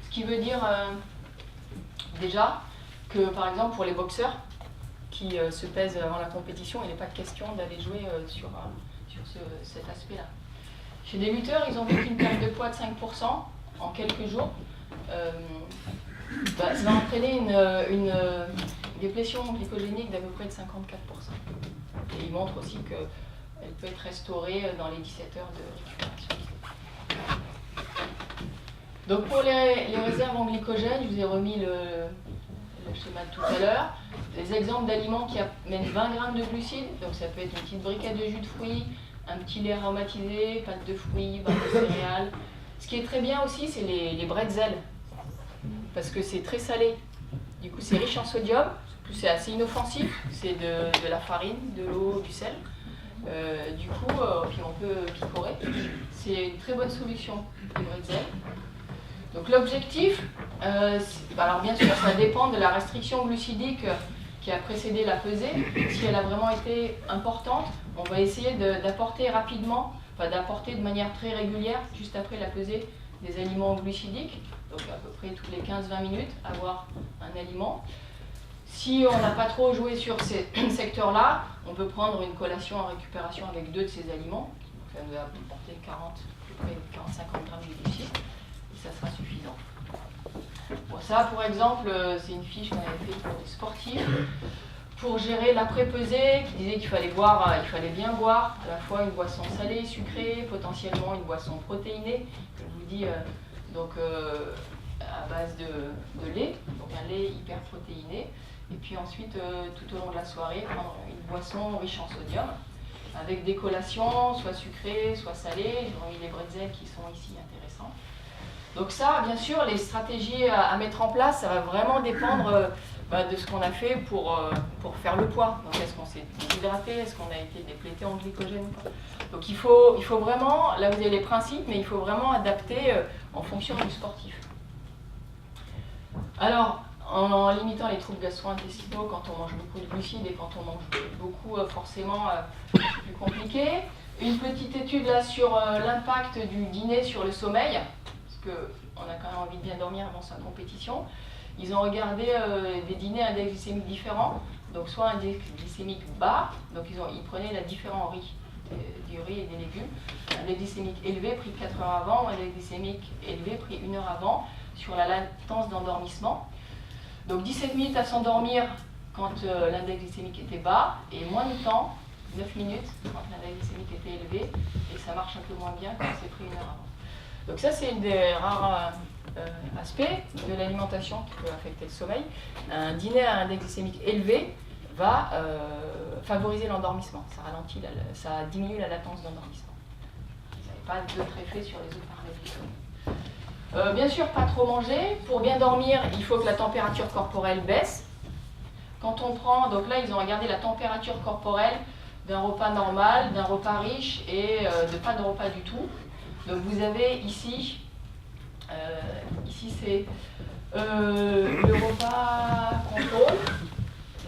[SPEAKER 2] Ce qui veut dire déjà que par exemple pour les boxeurs qui se pèsent avant la compétition, il n'est pas de question d'aller jouer sur cet aspect-là. Chez des lutteurs, ils ont vu qu'une perte de poids de 5% en quelques jours, ça va entraîner une déplétion glycogénique d'à peu près de 54%. Et ils montrent aussi qu'elle peut être restaurée dans les 17 heures de récupération. Donc pour les réserves en glycogène, je vous ai remis le schéma de tout à l'heure. Des exemples d'aliments qui amènent 20 grammes de glucides, donc ça peut être une petite briquette de jus de fruits, un petit lait aromatisé, pâte de fruits, barre de céréales. Ce qui est très bien aussi, c'est les bretzels, parce que c'est très salé. Du coup, c'est riche en sodium, c'est assez inoffensif, c'est de la farine, de l'eau, du sel. Du coup, puis on peut picorer. C'est une très bonne solution, les bretzels. Donc l'objectif, alors bien sûr, ça dépend de la restriction glucidique qui a précédé la pesée. Si elle a vraiment été importante, on va essayer d'apporter rapidement, d'apporter de manière très régulière, juste après la pesée, des aliments glucidiques. Donc à peu près tous les 15-20 minutes, avoir un aliment. Si on n'a pas trop joué sur ces secteurs-là, on peut prendre une collation en récupération avec 2 de ces aliments. Ça va apporter 40-50 grammes de glucides, et ça sera suffisant. Bon, ça, pour exemple, c'est une fiche qu'on avait faite pour des sportifs, pour gérer l'après-pesée, qui disait qu'il fallait bien boire à la fois une boisson salée, sucrée, potentiellement une boisson protéinée, je vous dis, à base de lait, donc un lait hyper protéiné. Et puis ensuite, tout au long de la soirée, prendre une boisson riche en sodium, avec des collations, soit sucrées, soit salées. J'ai mis les bretzels qui sont ici intéressants. Donc ça, bien sûr, les stratégies à mettre en place, ça va vraiment dépendre de ce qu'on a fait pour faire le poids. Donc est-ce qu'on s'est déshydraté, est-ce qu'on a été déplété en glycogène? Donc il faut vraiment, là vous avez les principes, mais il faut vraiment adapter en fonction du sportif. Alors, en limitant les troubles gastro-intestinaux quand on mange beaucoup de glucides et quand on mange beaucoup, forcément, c'est plus compliqué. Une petite étude là sur l'impact du dîner sur le sommeil, parce qu'on a quand même envie de bien dormir avant sa compétition. Ils ont regardé des dîners à index glycémique différents, donc soit un index glycémique bas, donc ils prenaient la différent riz, du riz et des légumes, un index glycémique élevé pris 4 heures avant, ou un index glycémique élevé pris 1 heure avant, sur la latence d'endormissement. Donc 17 minutes à s'endormir quand l'index glycémique était bas, et moins de temps, 9 minutes quand l'index glycémique était élevé, et ça marche un peu moins bien quand c'est pris 1 heure avant. Donc ça, c'est une des rares aspects de l'alimentation qui peut affecter le sommeil. Un dîner à index glycémique élevé va favoriser l'endormissement, ça diminue la latence d'endormissement. Ça n'a pas d'autre effet sur les autres paramètres du sommeil. Bien sûr, pas trop manger. Pour bien dormir, il faut que la température corporelle baisse. Quand on prend, donc là, ils ont regardé la température corporelle d'un repas normal, d'un repas riche et de pas de repas du tout. Donc vous avez ici c'est le repas contrôle.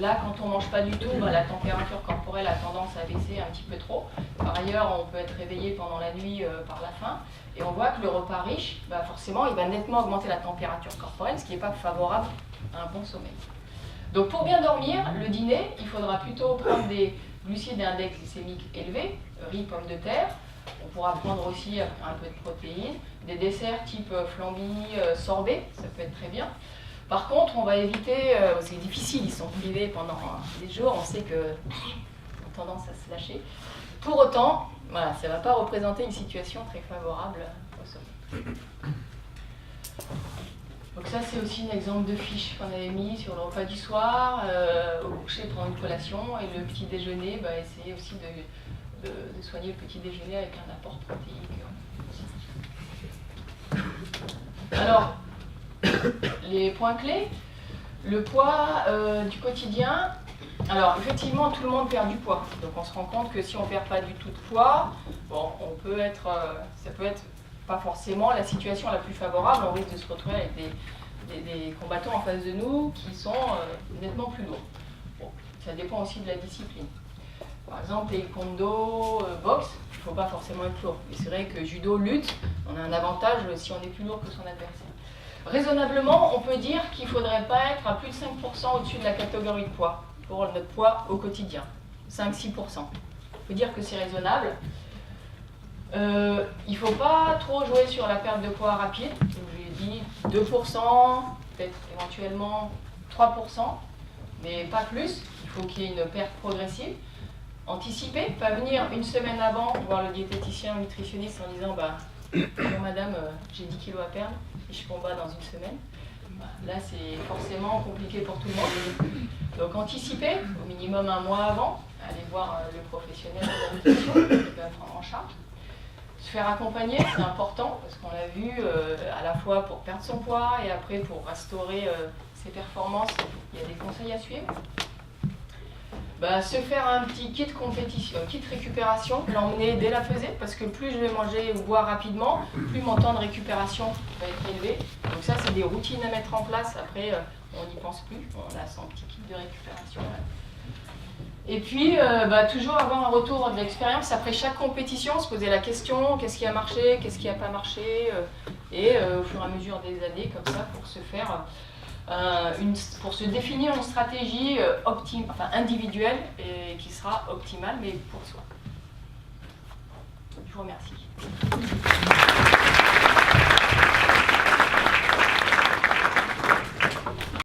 [SPEAKER 2] Là, quand on ne mange pas du tout, la température corporelle a tendance à baisser un petit peu trop. Par ailleurs, on peut être réveillé pendant la nuit par la faim. Et on voit que le repas riche, forcément, il va nettement augmenter la température corporelle, ce qui n'est pas favorable à un bon sommeil. Donc pour bien dormir, le dîner, il faudra plutôt prendre des glucides à index glycémique élevé, riz, pommes de terre. On pourra prendre aussi un peu de protéines, des desserts type flamby, sorbet, ça peut être très bien. Par contre, on va éviter, c'est difficile, ils sont privés pendant des jours, on sait qu'ils ont tendance à se lâcher. Pour autant, voilà, ça ne va pas représenter une situation très favorable au sommeil. Donc ça, c'est aussi un exemple de fiche qu'on avait mis sur le repas du soir, au coucher, prendre une collation, et le petit déjeuner, essayer aussi de soigner le petit déjeuner avec un apport protéique. Alors, les points clés, le poids du quotidien. Alors effectivement, tout le monde perd du poids. Donc on se rend compte que si on ne perd pas du tout de poids, ça peut être pas forcément la situation la plus favorable. On risque de se retrouver avec des combattants en face de nous qui sont nettement plus lourds. Bon, ça dépend aussi de la discipline. Par exemple, taekwondo, boxe, il ne faut pas forcément être lourd. Et c'est vrai que judo, lutte, on a un avantage si on est plus lourd que son adversaire. Raisonnablement, on peut dire qu'il ne faudrait pas être à plus de 5% au-dessus de la catégorie de poids pour notre poids au quotidien. 5-6%. On peut dire que c'est raisonnable. Il ne faut pas trop jouer sur la perte de poids rapide. J'ai dit 2%, peut-être éventuellement 3%, mais pas plus. Il faut qu'il y ait une perte progressive. Anticiper, pas venir une semaine avant voir le diététicien ou nutritionniste en disant bonjour madame, j'ai 10 kilos à perdre et je combats dans une semaine. Là, c'est forcément compliqué pour tout le monde. Donc anticiper, au minimum 1 mois avant, aller voir le professionnel de la nutrition qui peut prendre en charge. Se faire accompagner, c'est important parce qu'on l'a vu à la fois pour perdre son poids et après pour restaurer ses performances, il y a des conseils à suivre. se faire un petit kit compétition, kit récupération, l'emmener dès la pesée, parce que plus je vais manger ou boire rapidement, plus mon temps de récupération va être élevé. Donc ça, c'est des routines à mettre en place. Après, on n'y pense plus, on a son petit kit de récupération. Et puis, toujours avoir un retour de l'expérience après chaque compétition, se poser la question, qu'est-ce qui a marché, qu'est-ce qui n'a pas marché, et au fur et à mesure des années, comme ça, pour se faire... pour se définir une stratégie individuelle et qui sera optimale, mais pour soi. Je vous remercie.